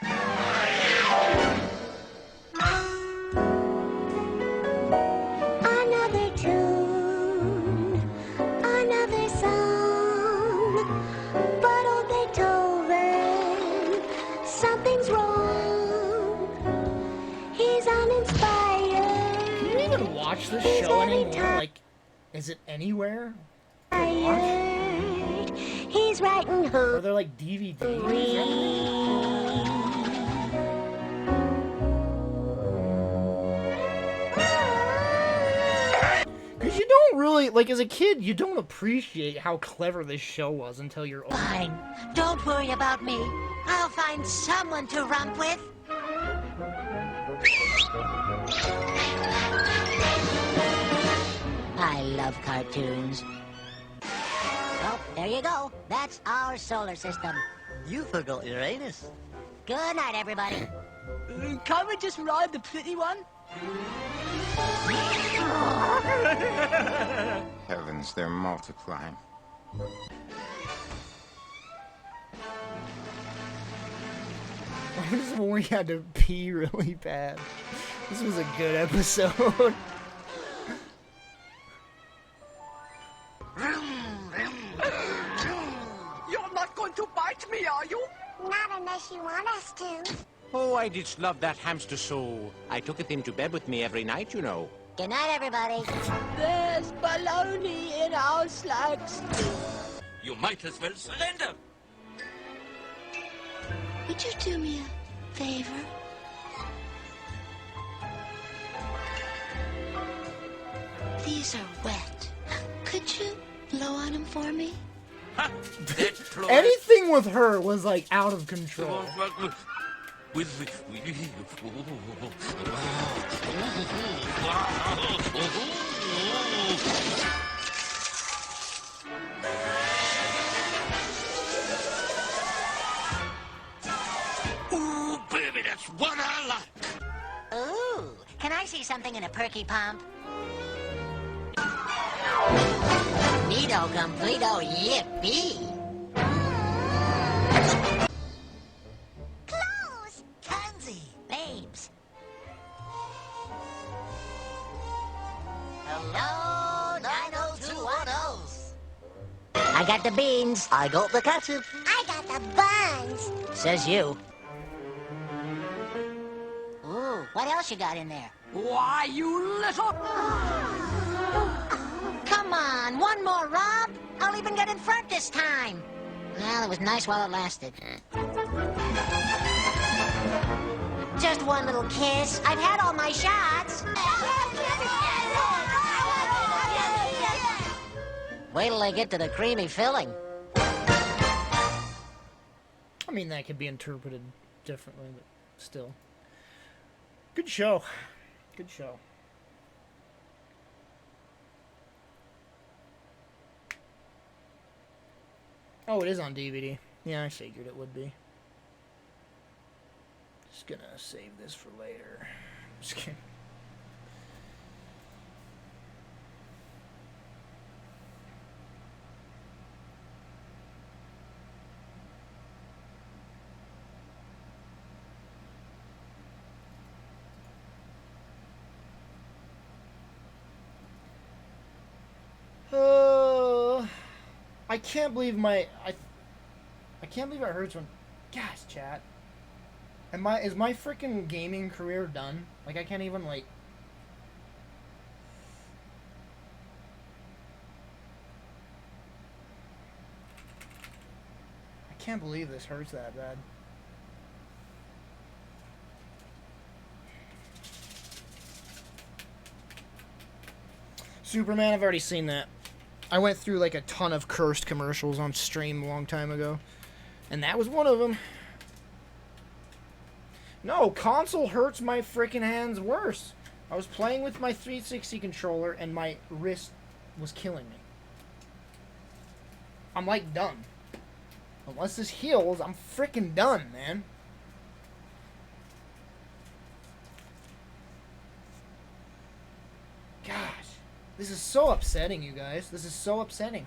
Another tune, another song. But old Beethoven, something's wrong. He's uninspired. Can you even watch this show anymore? Like, is it anywhere? To watch? He's writing Are there like DVDs? Because you don't really, like, as a kid, you don't appreciate how clever this show was until you're older. Fine. Don't worry about me. I'll find someone to romp with. I love cartoons. Well, there you go. That's our solar system. You forgot Uranus. Good night, everybody. Can't we just ride the pretty one? Heavens, they're multiplying. This is when we had to pee really bad. This was a good episode. You're not going to bite me, are you? Not unless you want us to. Oh, I did love that hamster so. I took it into bed with me every night, you know. Good night, everybody. There's baloney in our slacks. You might as well surrender. Would you do me a favor? These are wet. Could you blow on them for me? Anything with her was like out of control. Ooh, baby, that's what I like. Ooh, can I see something in a perky pump? Neato completo, yippee! Close! Tansy, babes. Hello, 90210s. I got the beans. I got the ketchup. I got the buns. Says you. Ooh, what else you got in there? Why, you little... Come on, one more, Rob. I'll even get in front this time. Well, it was nice while it lasted. Just one little kiss. I've had all my shots. Wait till I get to the creamy filling. I mean, that could be interpreted differently, but still. Good show. Good show. Oh, it is on DVD. Yeah, I figured it would be. Just gonna save this for later. Just kidding. I can't believe I can't believe it hurts when... Gosh, chat. Is my freaking gaming career done? Like, I can't even, like... I can't believe this hurts that bad. Superman, I've already seen that. I went through like a ton of cursed commercials on stream a long time ago. And that was one of them. No, console hurts my freaking hands worse. I was playing with my 360 controller and my wrist was killing me. I'm like done. Unless this heals, I'm freaking done, man. Gosh. This is so upsetting, you guys. This is so upsetting.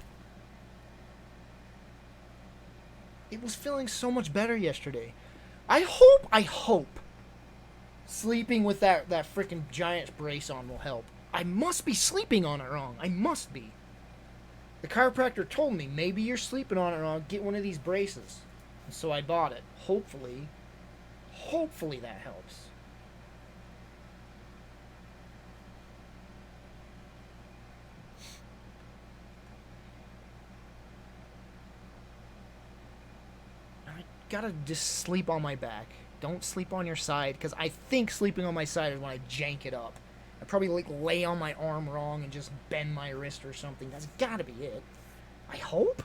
It was feeling so much better yesterday. I hope sleeping with that freaking giant brace on will help. I must be sleeping on it wrong. I must be. The chiropractor told me, maybe you're sleeping on it wrong, get one of these braces. And so I bought it. Hopefully that helps. I gotta just sleep on my back. Don't sleep on your side, because I think sleeping on my side is when I jank it up. I probably like lay on my arm wrong and just bend my wrist or something. That's gotta be it. I hope?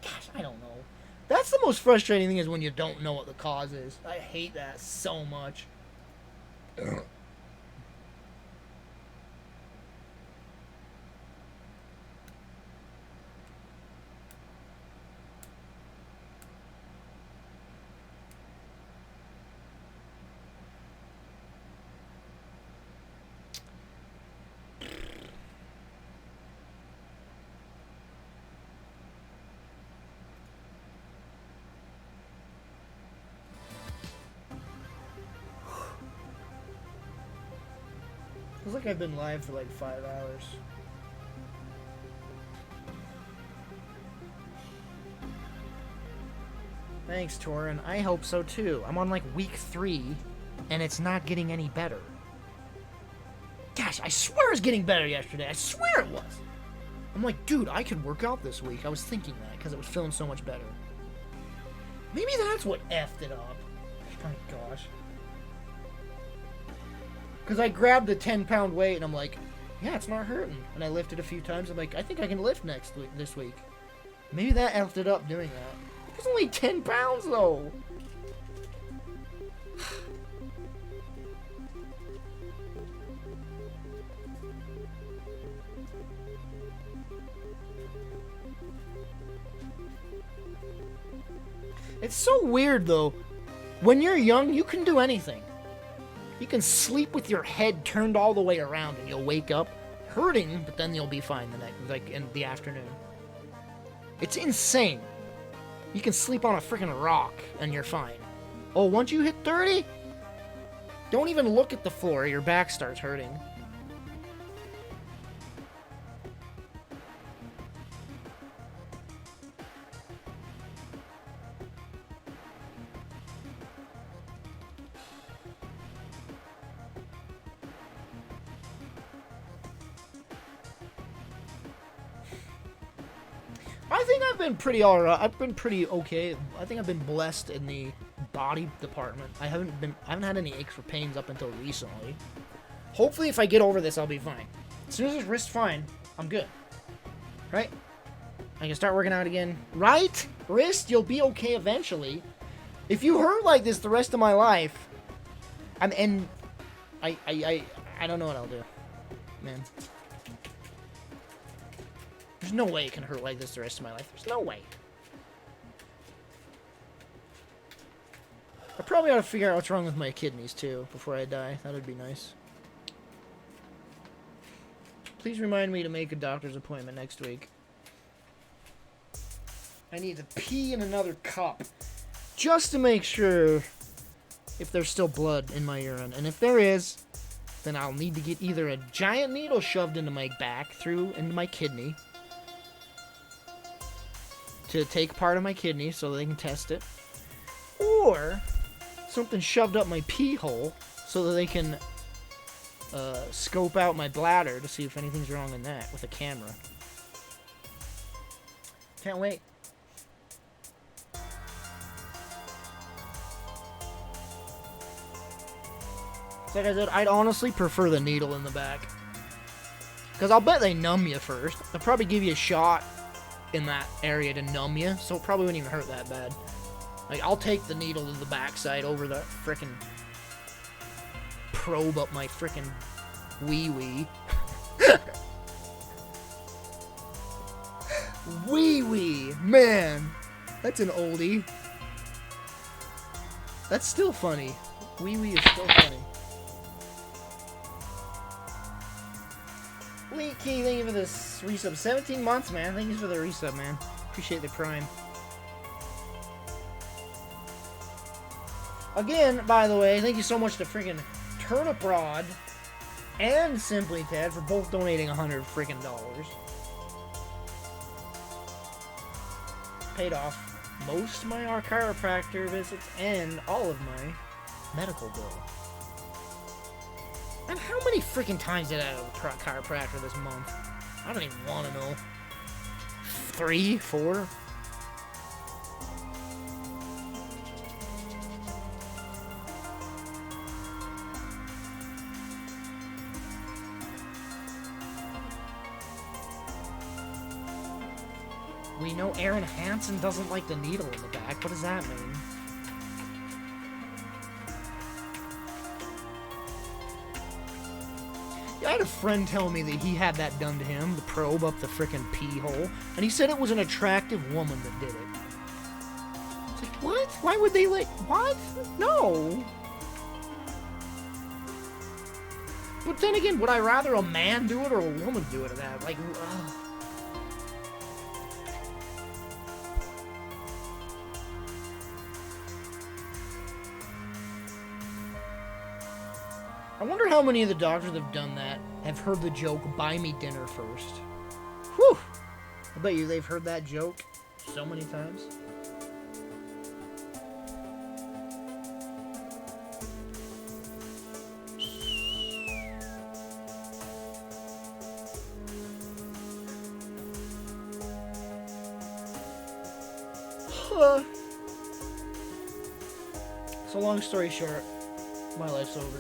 Gosh, I don't know. That's the most frustrating thing, is when you don't know what the cause is. I hate that so much. Feels like I've been live for like 5 hours. Thanks, Torin. I hope so too. I'm on like week 3, and it's not getting any better. Gosh, I swear it's getting better yesterday. I swear it was. I'm like, dude, I could work out this week. I was thinking that because it was feeling so much better. Maybe that's what effed it up. My gosh. Because I grabbed a 10-pound weight and I'm like, yeah, it's not hurting. And I lifted a few times. I'm like, I think I can lift this week. Maybe that effed it up doing that. It's only 10 pounds though. It's so weird though. When you're young, you can do anything. You can sleep with your head turned all the way around and you'll wake up hurting, but then you'll be fine the next, like in the afternoon. It's insane. You can sleep on a freaking rock and you're fine. Oh, once you hit 30, don't even look at the floor, your back starts hurting. I think I've been pretty alright. I've been pretty okay. I think I've been blessed in the body department. I haven't had any aches or pains up until recently. Hopefully if I get over this, I'll be fine. As soon as this wrist's fine, I'm good. Right? I can start working out again. Right? Wrist, you'll be okay eventually. If you hurt like this the rest of my life, I don't know what I'll do. Man. There's no way it can hurt like this the rest of my life. There's no way. I probably ought to figure out what's wrong with my kidneys, too, before I die. That would be nice. Please remind me to make a doctor's appointment next week. I need to pee in another cup. Just to make sure if there's still blood in my urine. And if there is, then I'll need to get either a giant needle shoved into my back, into my kidney, to take part of my kidney so they can test it, or something shoved up my pee hole so that they can scope out my bladder to see if anything's wrong in that with a camera. Can't wait. Like I said, I'd honestly prefer the needle in the back. Because I'll bet they numb you first. They'll probably give you a shot in that area to numb you, so it probably wouldn't even hurt that bad. Like, I'll take the needle to the backside over the frickin' probe up my frickin' wee-wee. Wee-wee! Man! That's an oldie. That's still funny. Wee-wee is still funny. Leaky, thank you for this resub. 17 months, man. Thank you for the resub, man. Appreciate the prime. Again, by the way, thank you so much to freaking Turnip Rod and Simply Ted for both donating $100 freaking dollars. Paid off most of my chiropractor visits and all of my medical bill. And how many freaking times did I have a chiropractor this month? I don't even want to know. 3? 4? We know Aaron Hansen doesn't like the needle in the back. What does that mean? I had a friend tell me that he had that done to him, the probe up the frickin' pee hole, and he said it was an attractive woman that did it. It's like, what? Why would they like... What? No! But then again, would I rather a man do it or a woman do it? Like, ugh. I wonder how many of the doctors that have done that have heard the joke, buy me dinner first. Whew! I bet you they've heard that joke so many times. So long story short, my life's over.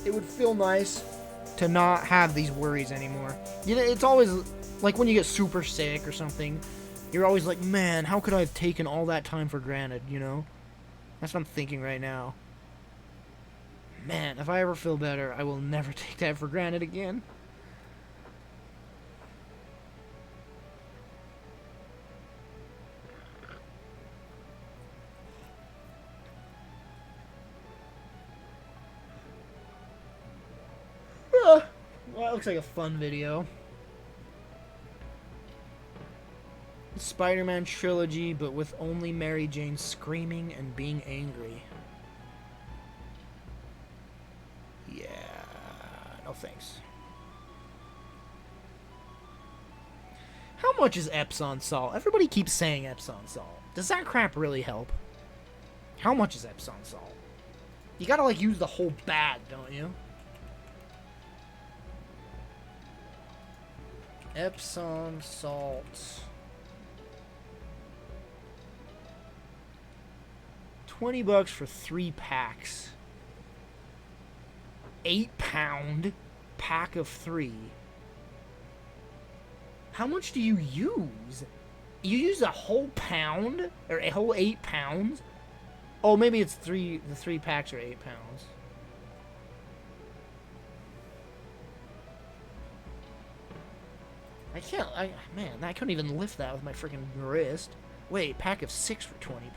It would feel nice to not have these worries anymore. You know, it's always like when you get super sick or something, you're always like, man, how could I have taken all that time for granted, you know? That's what I'm thinking right now. Man, if I ever feel better, I will never take that for granted again. Well, that looks like a fun video. Spider-Man trilogy, but with only Mary Jane screaming and being angry. Yeah, no thanks. How much is Epsom salt? Everybody keeps saying Epsom salt. Does that crap really help? How much is Epsom salt? You gotta, like, use the whole bag, don't you? Epsom salt. 20 bucks for 3 packs. 8-pound pack of 3. How much do you use? You use a whole pound? Or a whole 8 pounds? Oh, maybe it's 3. The 3 packs are 8 pounds. Man, I couldn't even lift that with my freaking wrist. Wait, pack of 6 for 20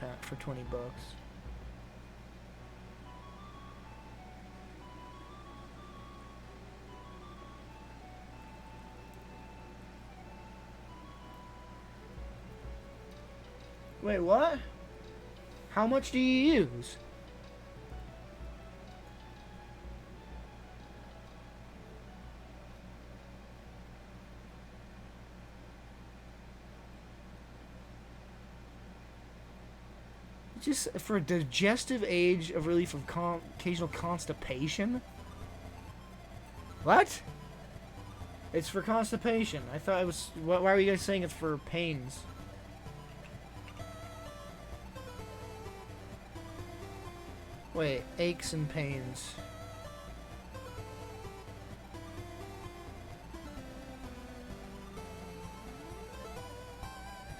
bucks. Wait, what? How much do you use? Just for digestive age of relief of occasional constipation? What? It's for constipation. I thought it was... Why were you guys saying it's for pains? Wait, aches and pains.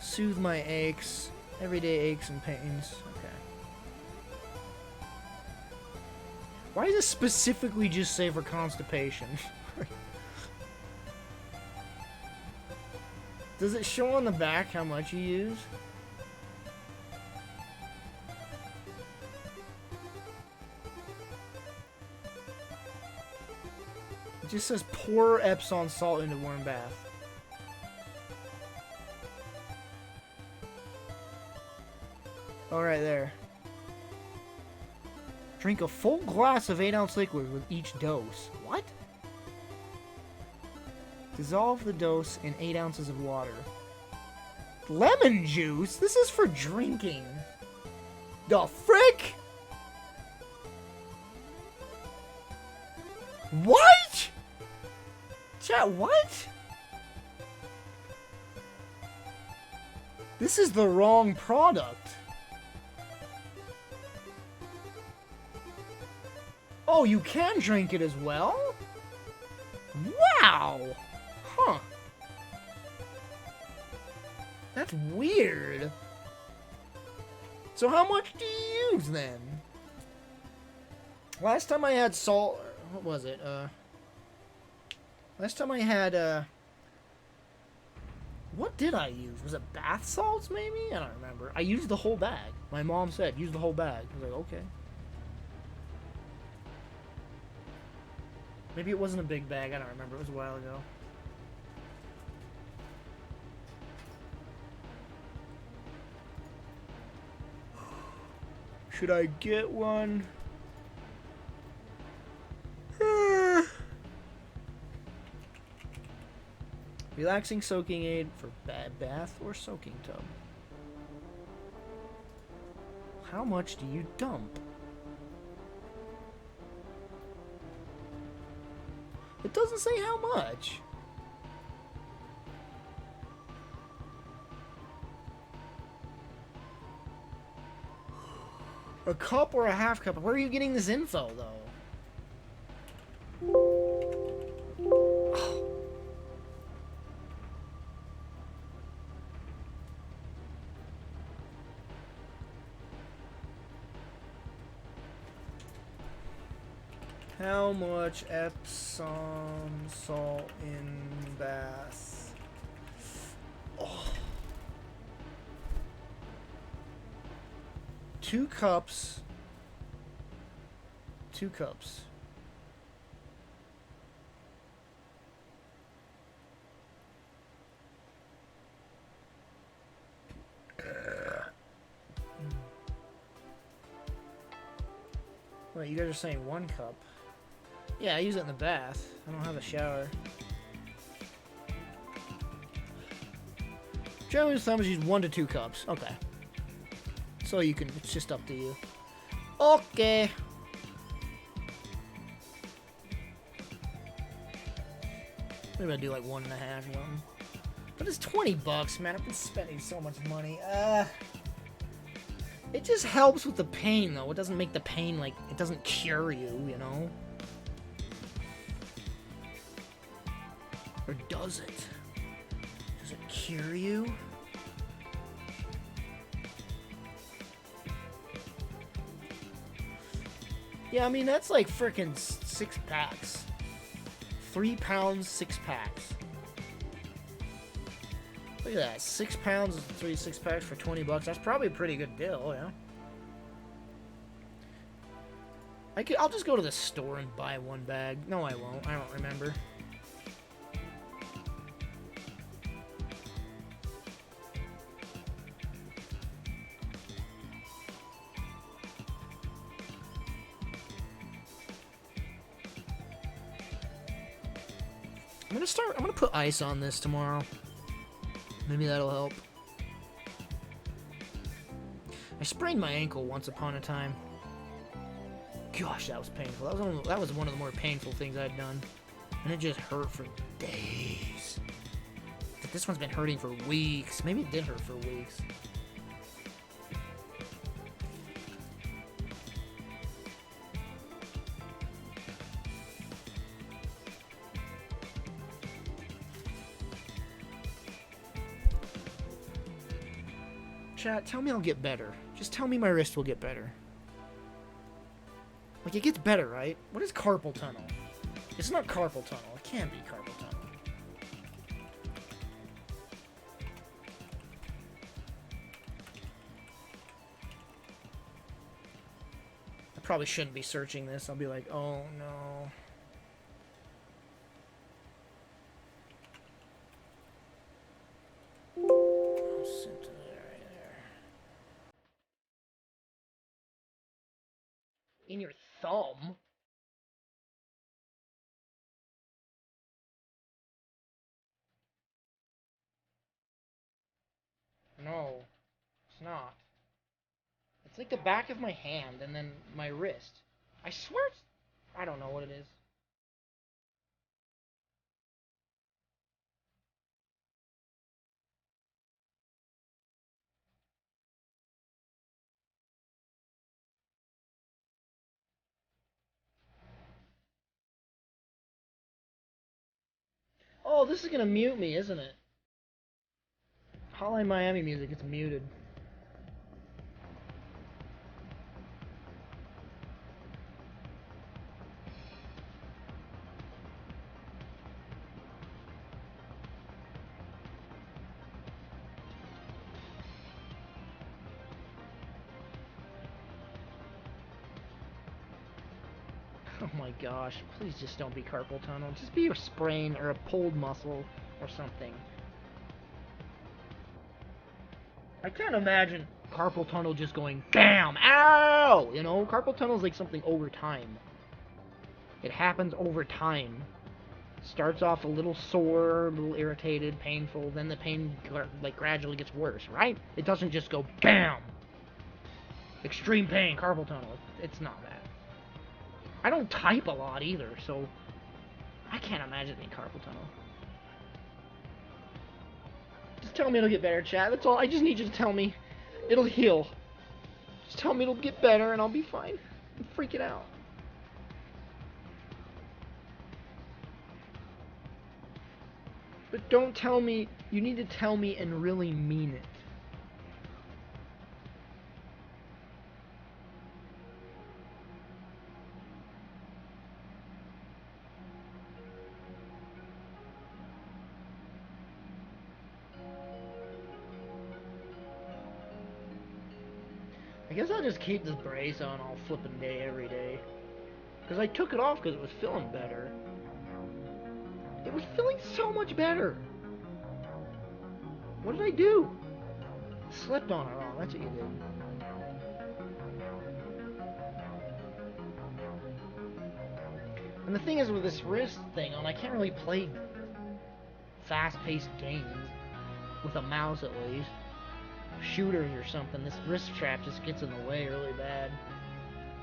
Soothe my aches. Everyday aches and pains. Okay. Why does it specifically just say for constipation? Does it show on the back how much you use? It just says pour Epsom salt into warm bath. All right, there. Drink a full glass of 8-ounce liquid with each dose. What? Dissolve the dose in 8 ounces of water. Lemon juice? This is for drinking. The frick? What? Chat, what? This is the wrong product. Oh, you can drink it as well? Wow! Huh. That's weird. So how much do you use then? Last time I had salt... What was it? Last time I had, what did I use? Was it bath salts, maybe? I don't remember. I used the whole bag. My mom said, use the whole bag. I was like, okay. Maybe it wasn't a big bag. I don't remember. It was a while ago. Should I get one? Relaxing soaking aid for bath or soaking tub. How much do you dump? It doesn't say how much. A cup or a half cup? Where are you getting this info, though? How much Epsom salt in bath? Oh. 2 cups. 2 cups. Wait, you guys are saying 1 cup? Yeah, I use it in the bath. I don't have a shower. Generally, the thumb is use 1 to 2 cups. Okay. So you can, it's just up to you. Okay. Maybe I'll do like 1.5 or something. But it's $20, man. I've been spending so much money. It just helps with the pain, though. It doesn't make the pain, like, it doesn't cure you, you know? Or does it? Does it cure you? Yeah, I mean, that's like frickin' 6 packs. 3 pounds, 6 packs. Look at that. 6 pounds, 6 packs for $20. That's probably a pretty good deal, yeah. I'll just go to the store and buy 1 bag. No, I won't. I don't remember. I'm gonna put ice on this tomorrow. Maybe that'll help. I sprained my ankle once upon a time. Gosh, that was painful. That was one of the more painful things I'd done. And it just hurt for days. But this one's been hurting for weeks. Maybe it did hurt for weeks. Chat, tell me I'll get better. Just tell me my wrist will get better. Like, it gets better, right? What is carpal tunnel? It's not carpal tunnel. It can't be carpal tunnel. I probably shouldn't be searching this. I'll be like, oh no. In your thumb? No, it's not. It's like the back of my hand and then my wrist. I swear it's... I don't know what it is. Oh, this is gonna mute me, isn't it? Hotline Miami music, it's muted. Oh my gosh, please just don't be carpal tunnel. Just be a sprain or a pulled muscle or something. I can't imagine carpal tunnel just going BAM! Ow! You know, carpal tunnel is like something over time. It happens over time. Starts off a little sore, a little irritated, painful, then the pain like gradually gets worse, right? It doesn't just go BAM! Extreme pain, carpal tunnel. It's not that. I don't type a lot either, so I can't imagine being carpal tunnel. Just tell me it'll get better, chat. That's all. I just need you to tell me it'll heal. Just tell me it'll get better and I'll be fine. I'm freaking out. But don't tell me. You need to tell me and really mean it. I guess I'll just keep this brace on all flippin' day every day. Because I took it off because it was feeling better. It was feeling so much better. What did I do? Slept on it wrong. That's what you did. And the thing is with this wrist thing on, I can't really play fast-paced games with a mouse at least. Shooters or something. This wrist strap just gets in the way really bad.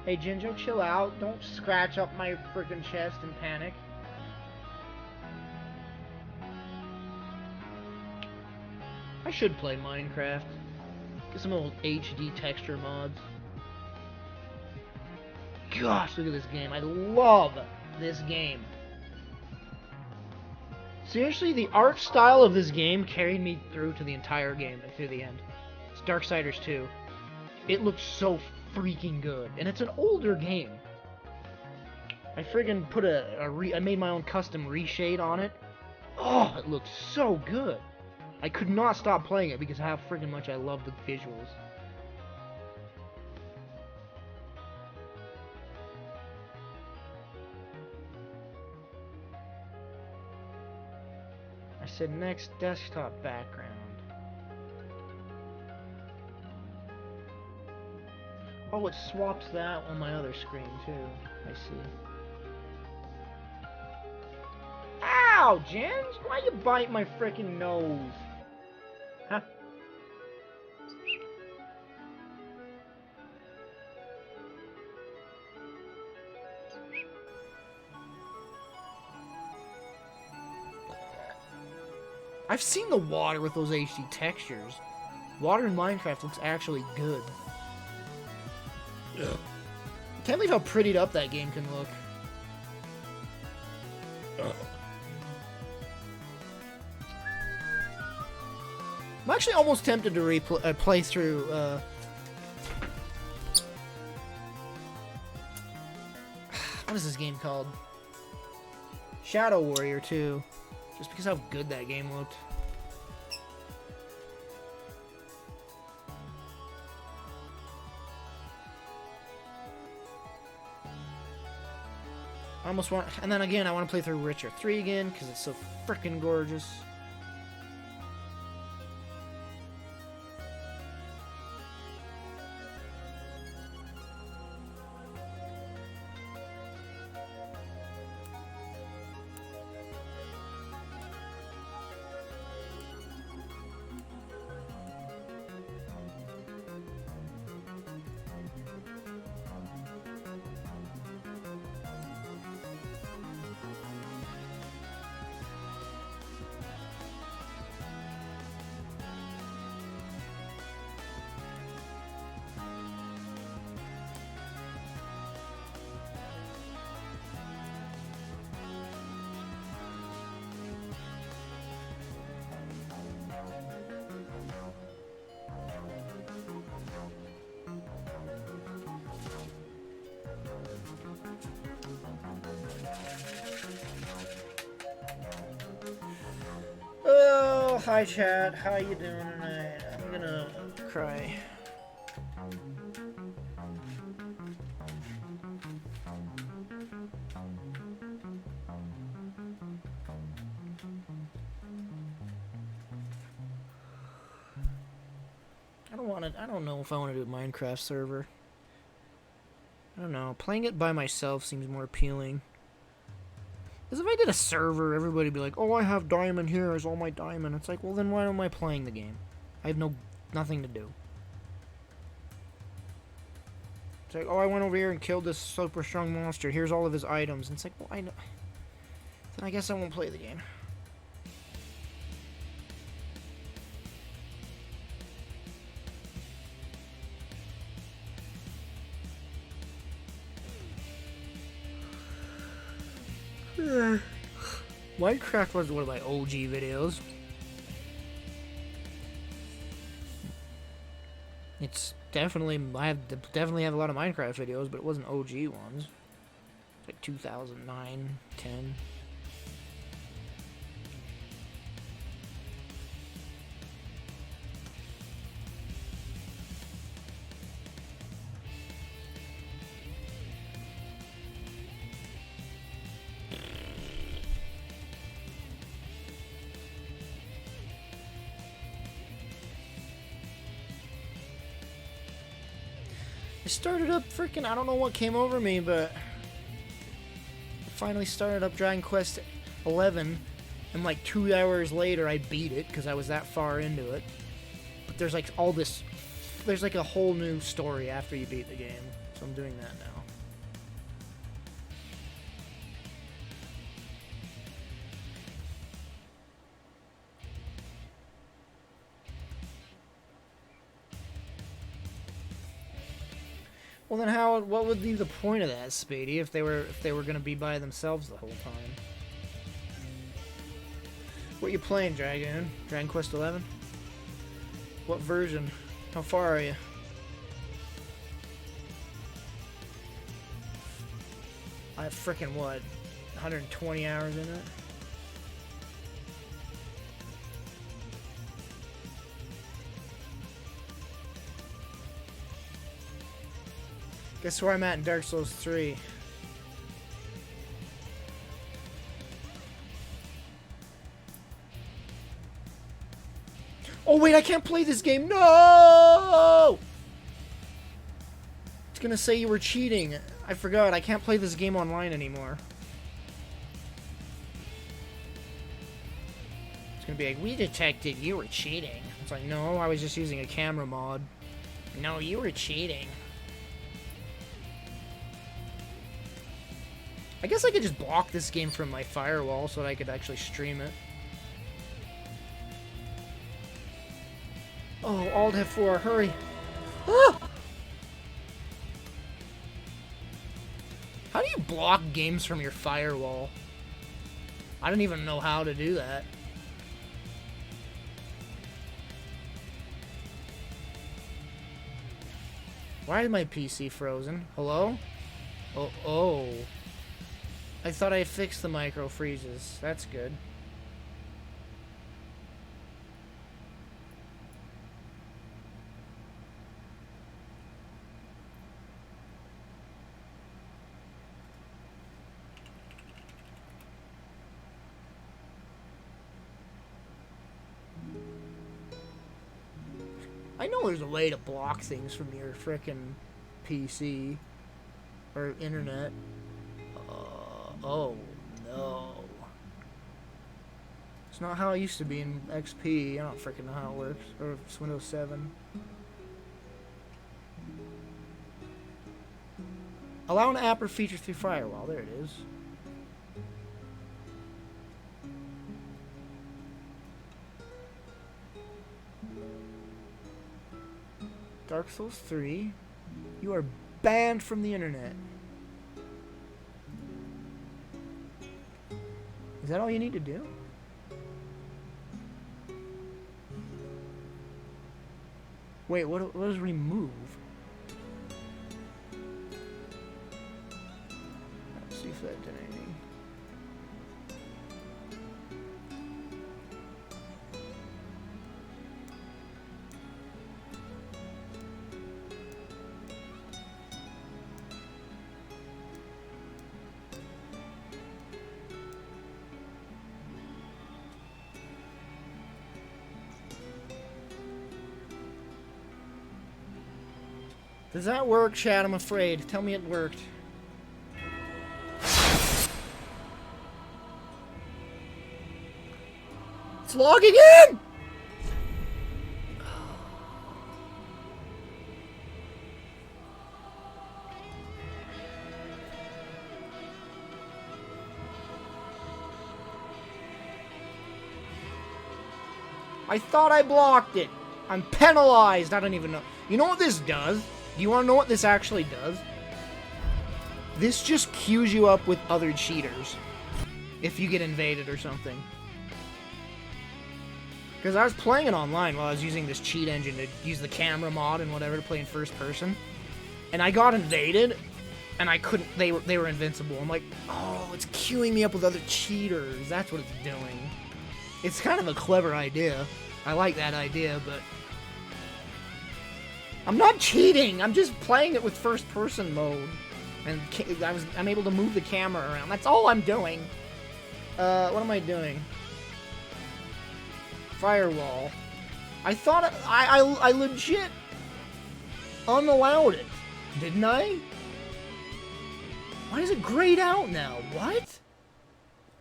Hey Jinjo, chill out. Don't scratch up my freaking chest and panic. I should play Minecraft. Get some old HD texture mods. Gosh, look at this game. I love this game. Seriously, the art style of this game carried me through to the entire game and through the end. It's Darksiders 2. It looks so freaking good. And it's an older game. I friggin' put I made my own custom reshade on it. Oh, it looks so good. I could not stop playing it because of how friggin' much I love the visuals. I said next desktop background. Oh, it swaps that on my other screen too. I see. Ow, Jens! Why you bite my frickin' nose? Huh? I've seen the water with those HD textures. Water in Minecraft looks actually good. Can't believe how prettied up that game can look. I'm actually almost tempted to play through, what is this game called? Shadow Warrior 2. Just because how good that game looked. I almost want, and then again, I want to play through Witcher 3 again because it's so freaking gorgeous. Oh, hi chat. How you doing tonight? I'm gonna cry. I don't know if I want to do a Minecraft server. I don't know. Playing it by myself seems more appealing. Because if I did a server, everybody would be like, oh, I have diamond here, here's all my diamond. It's like, well, then why am I playing the game? I have nothing to do. It's like, oh, I went over here and killed this super strong monster. Here's all of his items. And it's like, well, I know. Then I guess I won't play the game. Minecraft was one of my OG videos. It's definitely, I definitely have a lot of Minecraft videos, but it wasn't OG ones. Like 2009, 10. I started up freaking, I don't know what came over me, but I finally started up Dragon Quest 11, and like 2 hours later I beat it because I was that far into it. But there's like all this, there's like a whole new story after you beat the game, so I'm doing that now. Well, then what would be the point of that, Speedy, if they were going to be by themselves the whole time? What you playing, Dragoon? Dragon Quest 11? What version? How far are you? I have frickin' what? 120 hours in it? Guess where I'm at in Dark Souls 3. Oh wait, I can't play this game. No! It's gonna say you were cheating. I forgot, I can't play this game online anymore. It's gonna be like, we detected you were cheating. It's like, no, I was just using a camera mod. No, you were cheating. I guess I could just block this game from my firewall so that I could actually stream it. Oh, Alt F4, hurry. Ah! How do you block games from your firewall? I don't even know how to do that. Why is my PC frozen? Hello? Oh. I thought I fixed the micro freezes. That's good. I know there's a way to block things from your frickin' PC or internet. Oh no. It's not how it used to be in XP. I don't frickin' know how it works. Or if it's Windows 7. Allow an app or feature through firewall. There it is. Dark Souls 3. You are banned from the internet. Is that all you need to do? Wait, what does remove? Let's see if that did anything. Does that work, Chad? I'm afraid. Tell me it worked. It's logging in! I thought I blocked it. I'm penalized. I don't even know. You know what this does? Do you want to know what this actually does? This just queues you up with other cheaters. If you get invaded or something. Because I was playing it online while I was using this cheat engine to use the camera mod and whatever to play in first person. And I got invaded, and I couldn't, they were invincible. I'm like, oh, it's queuing me up with other cheaters. That's what it's doing. It's kind of a clever idea. I like that idea, but I'm not cheating. I'm just playing it with first-person mode, and I'm able to move the camera around. That's all I'm doing. What am I doing? Firewall. I thought I legit unallowed it, didn't I? Why is it grayed out now? What?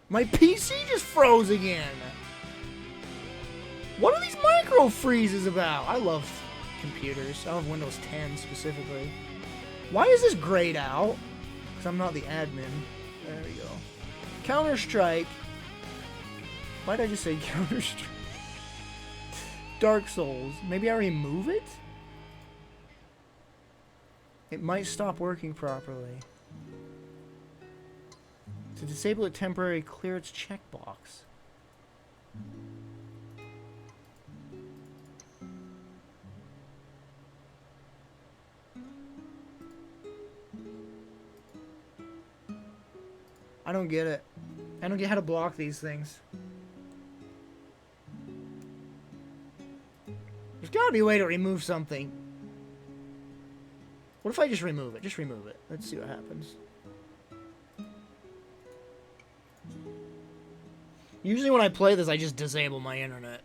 My PC just froze again. What are these micro freezes about? I love computers. I love Windows 10 specifically. Why is this grayed out? Because I'm not the admin. There we go. Counter-Strike. Why did I just say Counter-Strike? Dark Souls. Maybe I remove it? It might stop working properly. To disable it temporarily, clear its checkbox. I don't get it. I don't get how to block these things. There's gotta be a way to remove something. What if I just remove it? Just remove it. Let's see what happens. Usually when I play this, I just disable my internet.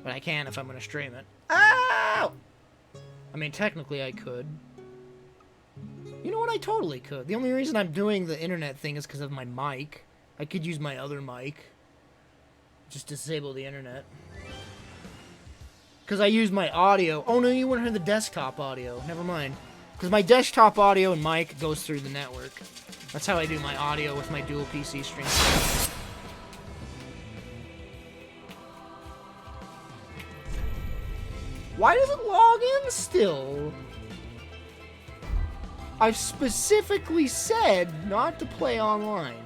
But I can if I'm gonna stream it. Ow! I mean, technically I could. You know what? I totally could. The only reason I'm doing the internet thing is because of my mic. I could use my other mic. Just disable the internet. Because I use my audio. Oh no, you wouldn't hear the desktop audio. Never mind. Because my desktop audio and mic goes through the network. That's how I do my audio with my dual PC stream. Why does it log in still? I've specifically said not to play online.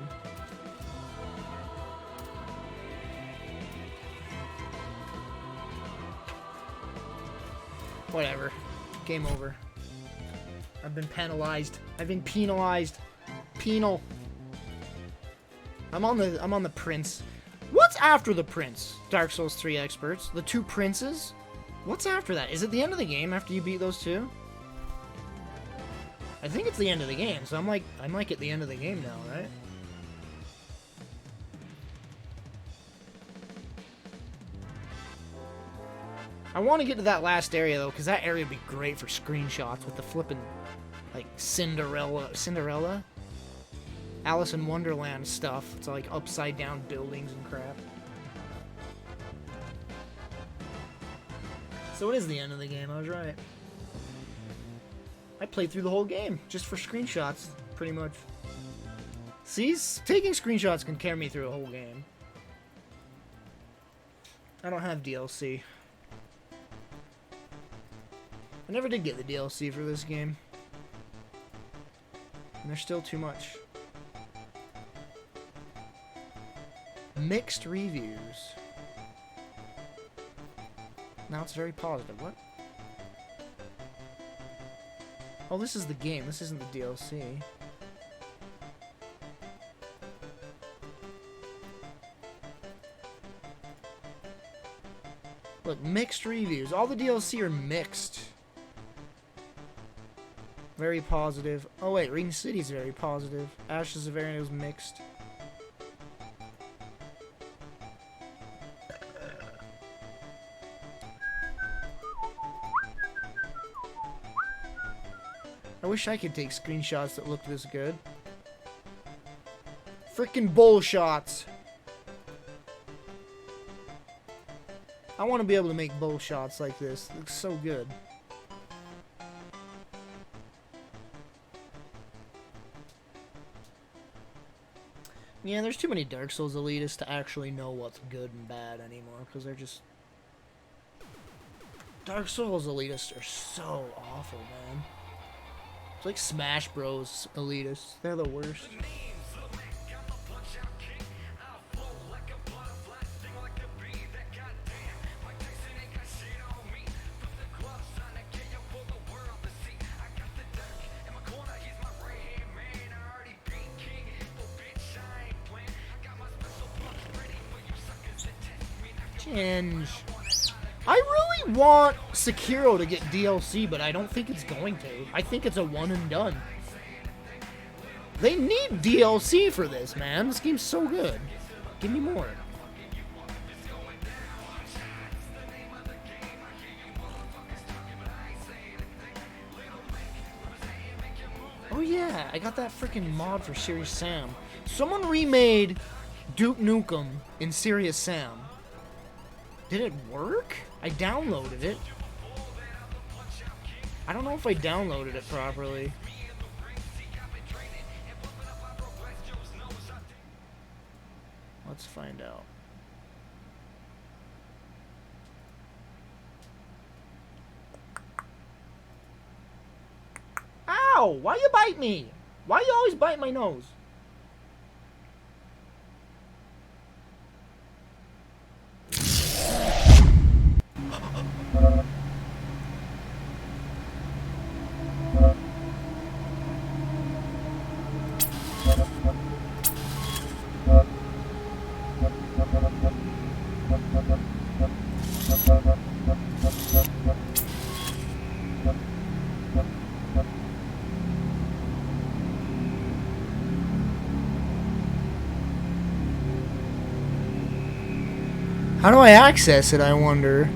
Whatever. Game over. I've been penalized. I've been penalized. Penal. I'm on the prince. What's after the prince? Dark Souls 3 experts. The two princes? What's after that? Is it the end of the game after you beat those two? I think it's the end of the game, so I'm like at the end of the game now, right? I want to get to that last area though, because that area would be great for screenshots with the flippin' like Cinderella? Alice in Wonderland stuff. It's like upside down buildings and crap. So it is the end of the game, I was right. I played through the whole game just for screenshots, pretty much. See, taking screenshots can carry me through a whole game. I don't have DLC. I never did get the DLC for this game. And there's still too much. Mixed reviews. Now it's very positive. What? Oh, this is the game. This isn't the DLC. Look, mixed reviews. All the DLC are mixed. Very positive. Oh wait, Ring City is very positive. Ashes of Aaron was mixed. I wish I could take screenshots that look this good. Frickin' bull shots. I want to be able to make bull shots like this. It looks so good. Yeah, there's too many Dark Souls elitists to actually know what's good and bad anymore, because they're just... Dark Souls elitists are so awful, man. It's like Smash Bros. Elitists. They're the worst. Change. I really want Sekiro to get DLC, but I don't think it's going to. I think it's a one and done. They need DLC for this, man. This game's so good. Give me more. Oh yeah, I got that freaking mod for Serious Sam. Someone remade Duke Nukem in Serious Sam. Did it work? I downloaded it. I don't know if I downloaded it properly. Let's find out. Ow! Why you bite me? Why you always bite my nose? How do I access it, I wonder?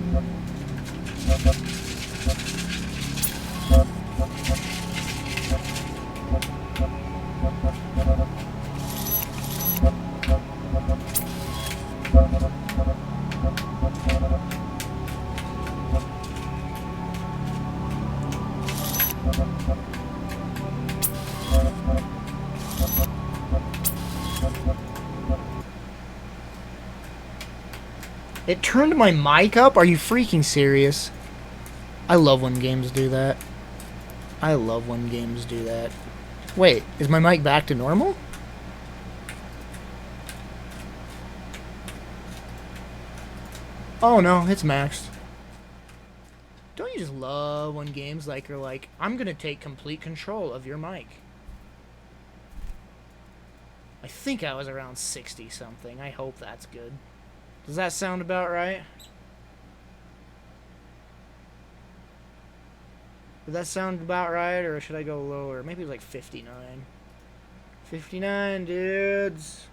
It turned my mic up? Are you freaking serious? I love when games do that. I love when games do that. Wait, is my mic back to normal? Oh no, it's maxed. Don't you just love when games like are like, I'm gonna take complete control of your mic? I think I was around 60 something. I hope that's good. Does that sound about right? Does that sound about right, or should I go lower? Maybe it was like 59. 59, dudes.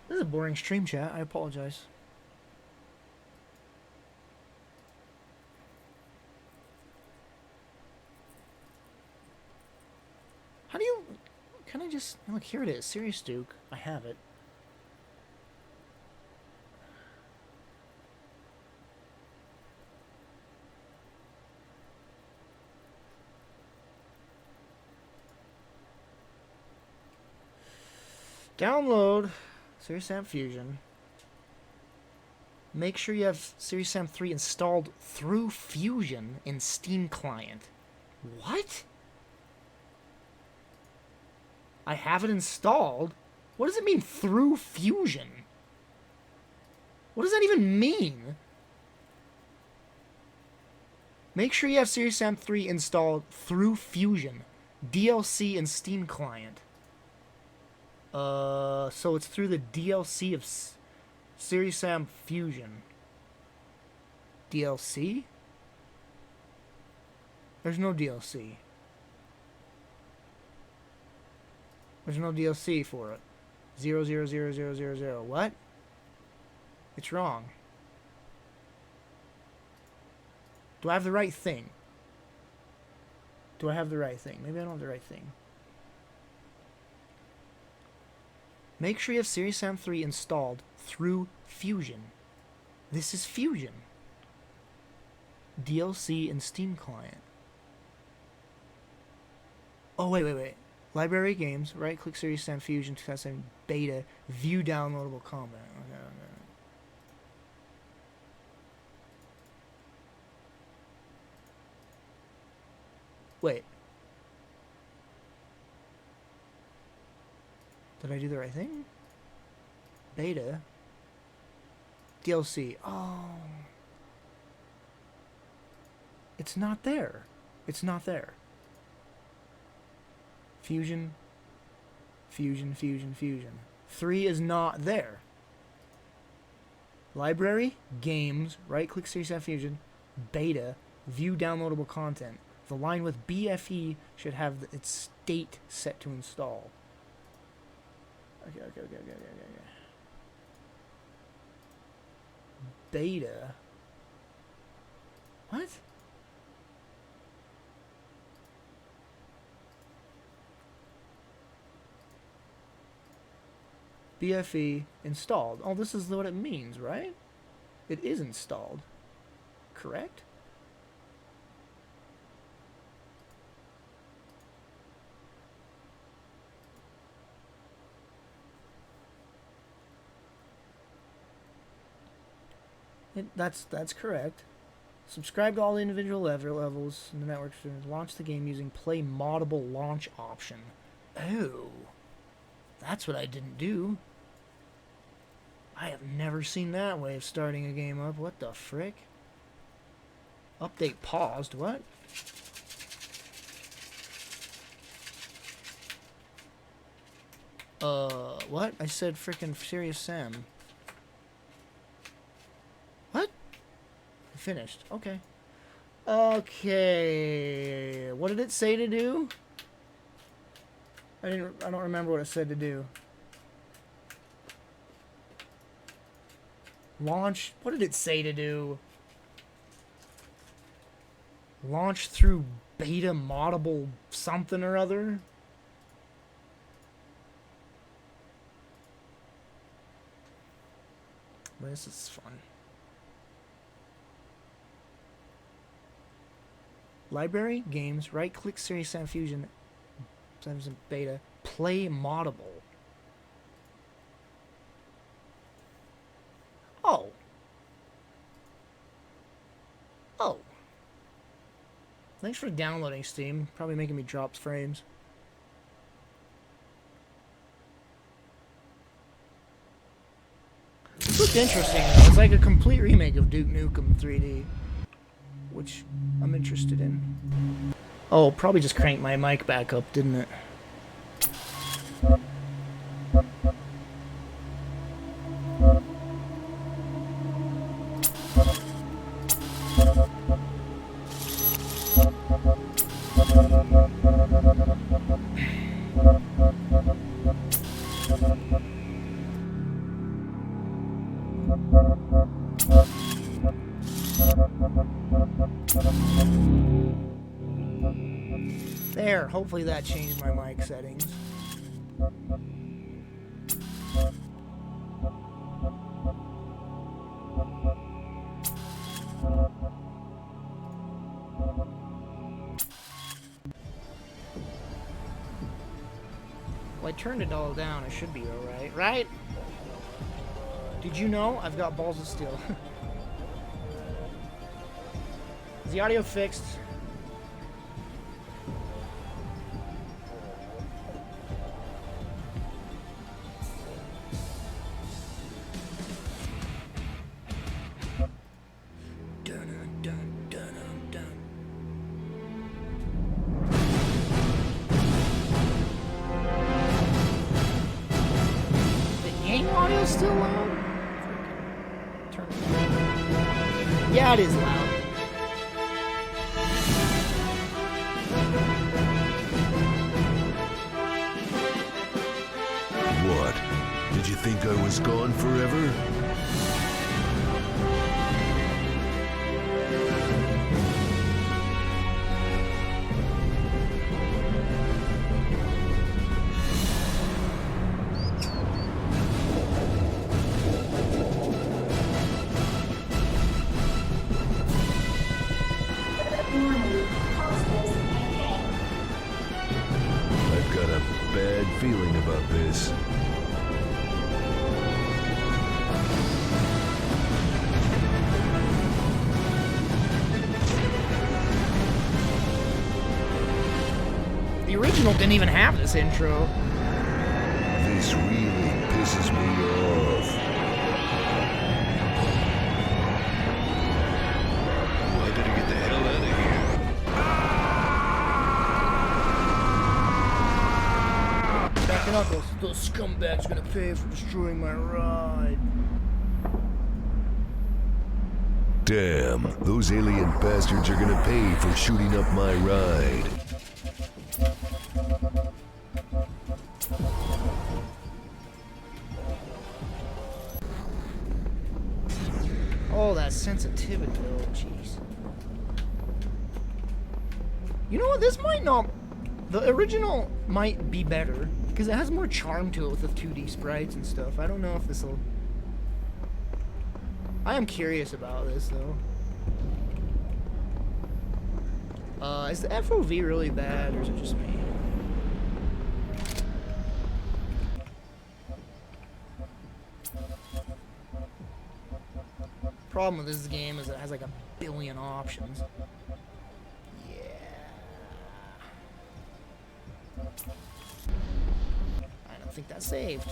This is a boring stream chat. I apologize. How do you... Can I just... Look, here it is. Serious Duke. I have it. Download Serious Sam Fusion. Make sure you have Serious Sam 3 installed through Fusion in Steam Client. What? I have it installed? What does it mean, through Fusion? What does that even mean? Make sure you have Serious Sam 3 installed through Fusion. DLC and Steam Client. So it's through the DLC of Serious Sam Fusion. DLC? There's no DLC. There's no DLC for it. 0000000. What? It's wrong. Do I have the right thing? Do I have the right thing? Maybe I don't have the right thing. Make sure you have Serious Sam 3 installed through Fusion. This is Fusion. DLC and Steam Client. Oh, wait. Library Games, right-click Serious Sam Fusion 2007 Beta, view downloadable content. Okay. Wait. Did I do the right thing? Beta. DLC. Oh. It's not there. It's not there. Fusion. 3 is not there. Library, Games, right-click Serious Sam Fusion, Beta, view downloadable content. The line with BFE should have its state set to install. Okay. Beta. What? BFE installed. Oh, this is what it means, right? It is installed. Correct? That's correct. Subscribe to all the individual levels in the network to launch the game using Play Moddable Launch option. Oh. That's what I didn't do. I have never seen that way of starting a game up. What the frick? Update paused. What? What? I said frickin' Serious Sam. What? Finished. Okay. Okay. What did it say to do? I don't remember what it said to do. Launch. What did it say to do? Launch through beta moddable something or other? This is fun. Library, Games, right-click Serious Sam Fusion, Beta, Play Moddable. Oh. Thanks for downloading, Steam. Probably making me drop frames. This looks interesting, though. It's like a complete remake of Duke Nukem 3D, which I'm interested in. Oh, probably just cranked my mic back up, didn't it? There, hopefully that changed my mic settings. Well, I turned it all down. It should be alright, right? Did you know? I've got balls of steel. Is the audio fixed? Still loud? Turn it down. Yeah, it is loud. What? Did you think I was gone forever? Feeling about this. The original didn't even have this intro. This really pisses me off. I better get the hell out of here. Knuckles, those scumbags gonna pay for destroying my ride. Damn, those alien bastards are gonna pay for shooting up my ride. Oh, that sensitivity, oh jeez. You know what, this might not... The original might be better. Because it has more charm to it with the 2D sprites and stuff. I don't know if this'll... I am curious about this, though. Is the FOV really bad, or is it just me? Problem with this game is it has like a billion options. I don't think that saved.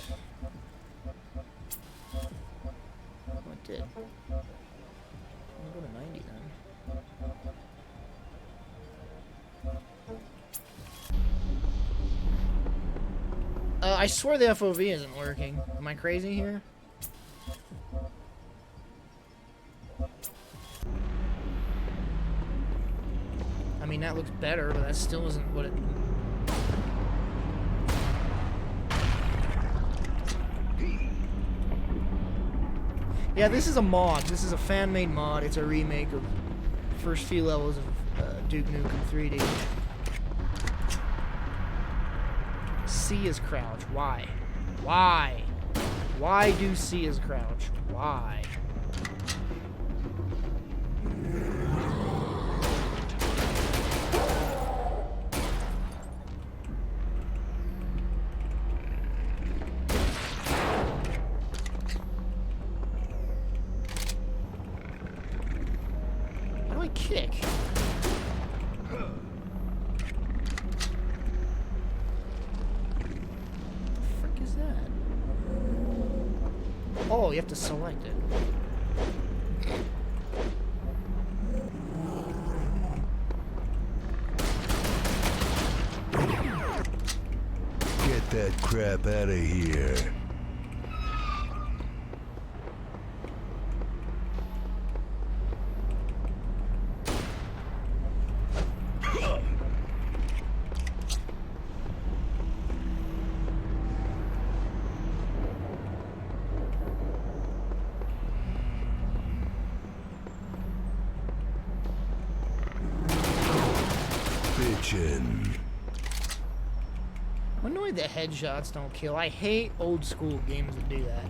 Oh, it did. I'll go to 90 then. I swear the FOV isn't working. Am I crazy here? I mean, that looks better, but that still isn't what it... Yeah, this is a mod. This is a fan-made mod. It's a remake of the first few levels of Duke Nukem 3D. C is crouch. Why? Why? Why do C is crouch? Why? How do I kick? is that? Oh, you have to select it. Get that crap out of here. Bitchin'. I'm annoyed that headshots don't kill. I hate old school games that do that.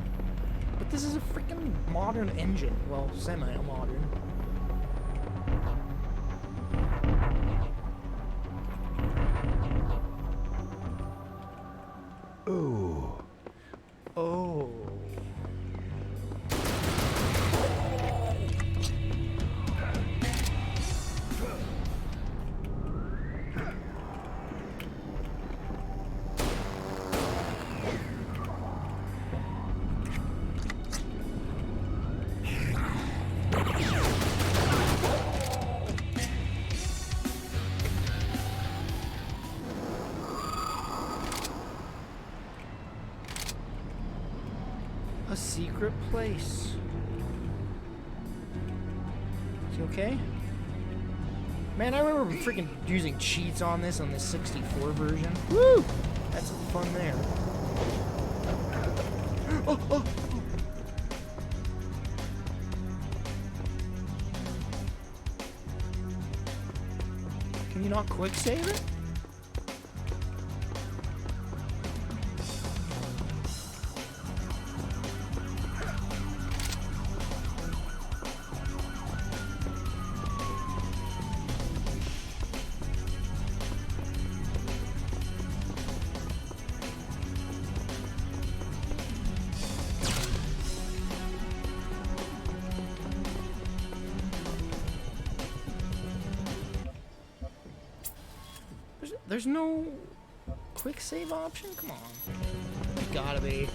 But this is a freaking modern engine. Well, semi-modern. Oh. Oh. A secret place. Is he okay? Man, I remember freaking using cheats on this 64 version. Woo! That's fun there. Oh, oh. Can you not quick save it? There's no quick save option? Come on. There's gotta be.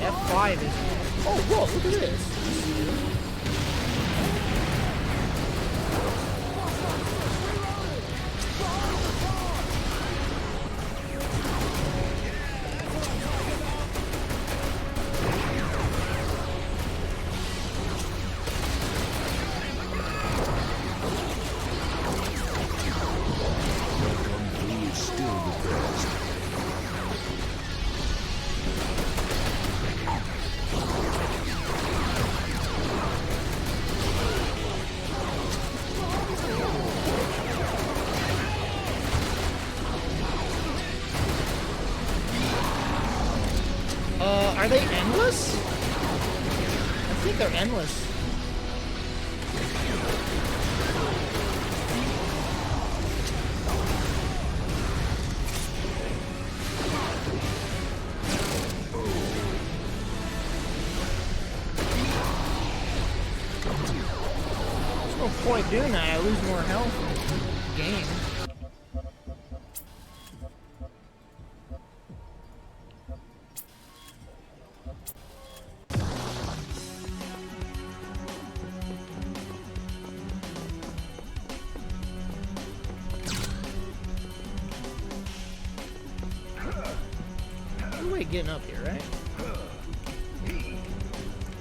F5 is... Oh, whoa, look at this. Are they endless? I think they're endless. There's no point doing that. I lose more health in the game. Getting up here, right?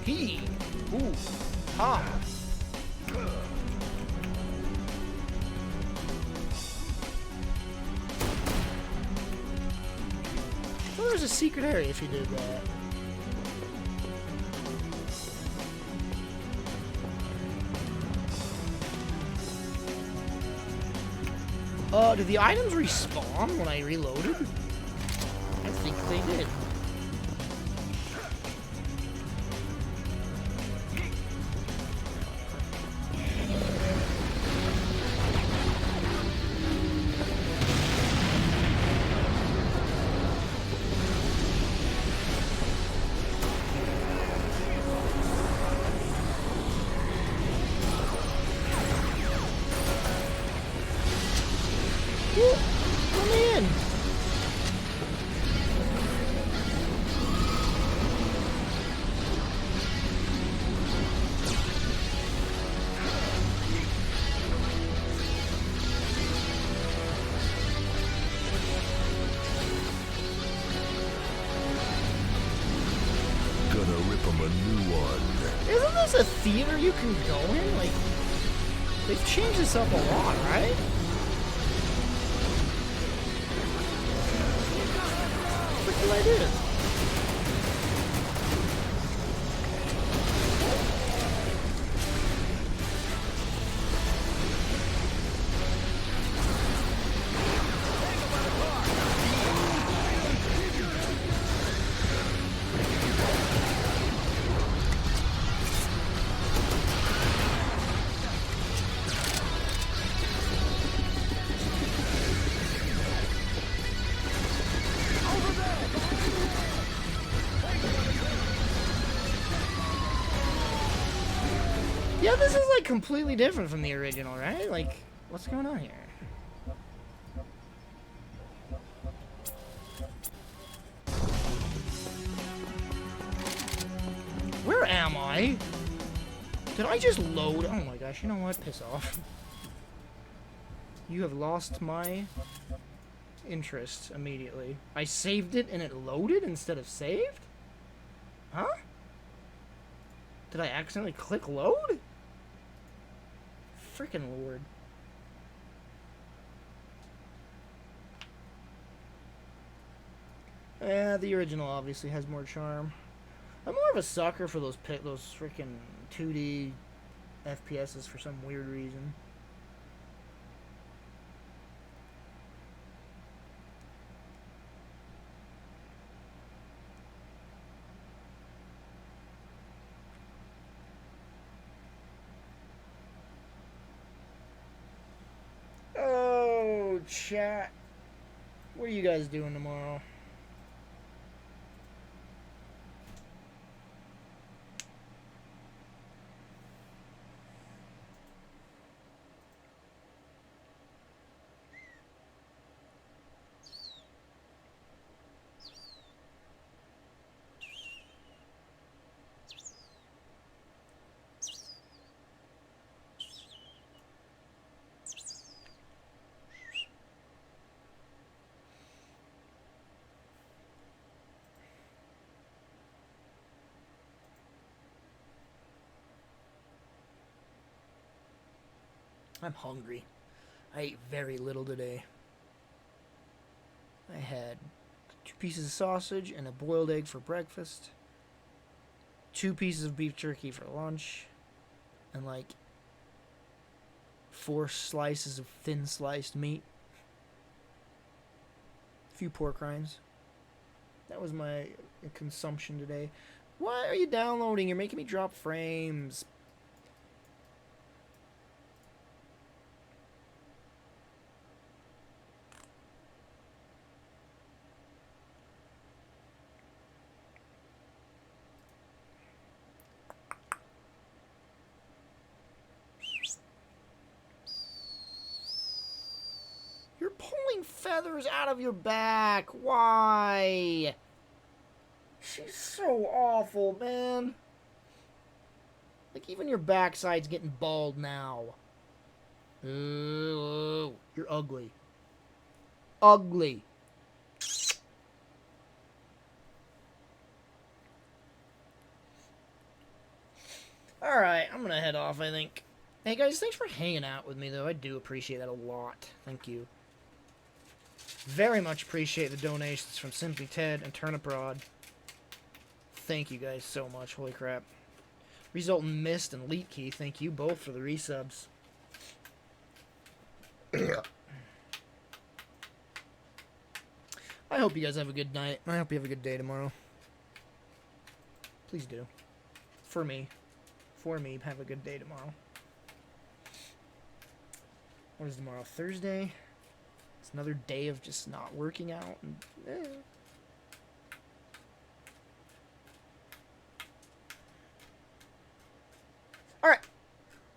He. Ooh. Ha. Well, there's a secret area if you did that. Did the items respawn when I reloaded? I think they did. Let me in. a theater you can go in? Like, they've changed this up a lot, right? What the frick did I do? Yeah, this is like completely different from the original, right? Like, what's going on here? Where am I? Did I just load? Oh my gosh, you know what? Piss off. You have lost my interest immediately. I saved it and it loaded instead of saved? Huh? Did I accidentally click load? Freaking Lord. Yeah, the original obviously has more charm. I'm more of a sucker for those freaking 2D FPSs for some weird reason. Oh, chat. What are you guys doing tomorrow? I'm hungry. I ate very little today. I had 2 pieces of sausage and a boiled egg for breakfast, 2 pieces of beef jerky for lunch, and like 4 slices of thin sliced meat. A few pork rinds. That was my consumption today. Why are you downloading? You're making me drop frames. You're pulling feathers out of your back. Why? She's so awful, man. Like, even your backside's getting bald now. Ooh, you're ugly. Ugly. Alright, I'm gonna head off, I think. Hey guys, thanks for hanging out with me, though. I do appreciate that a lot. Thank you. Very much appreciate the donations from Simply Ted and Turnip Rod. Thank you guys so much. Holy crap. Resultant Mist and Leet Key, thank you both for the resubs. I hope you guys have a good night. I hope you have a good day tomorrow. Please do. For me. For me, have a good day tomorrow. What is tomorrow? Thursday? It's another day of just not working out. And, Alright.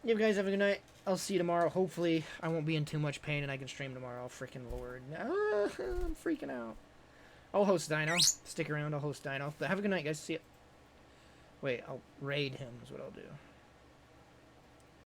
You guys have a good night. I'll see you tomorrow. Hopefully, I won't be in too much pain and I can stream tomorrow. Freaking Lord. I'm freaking out. I'll host Dino. Stick around. I'll host Dino. But have a good night, guys. See ya. Wait, I'll raid him is what I'll do.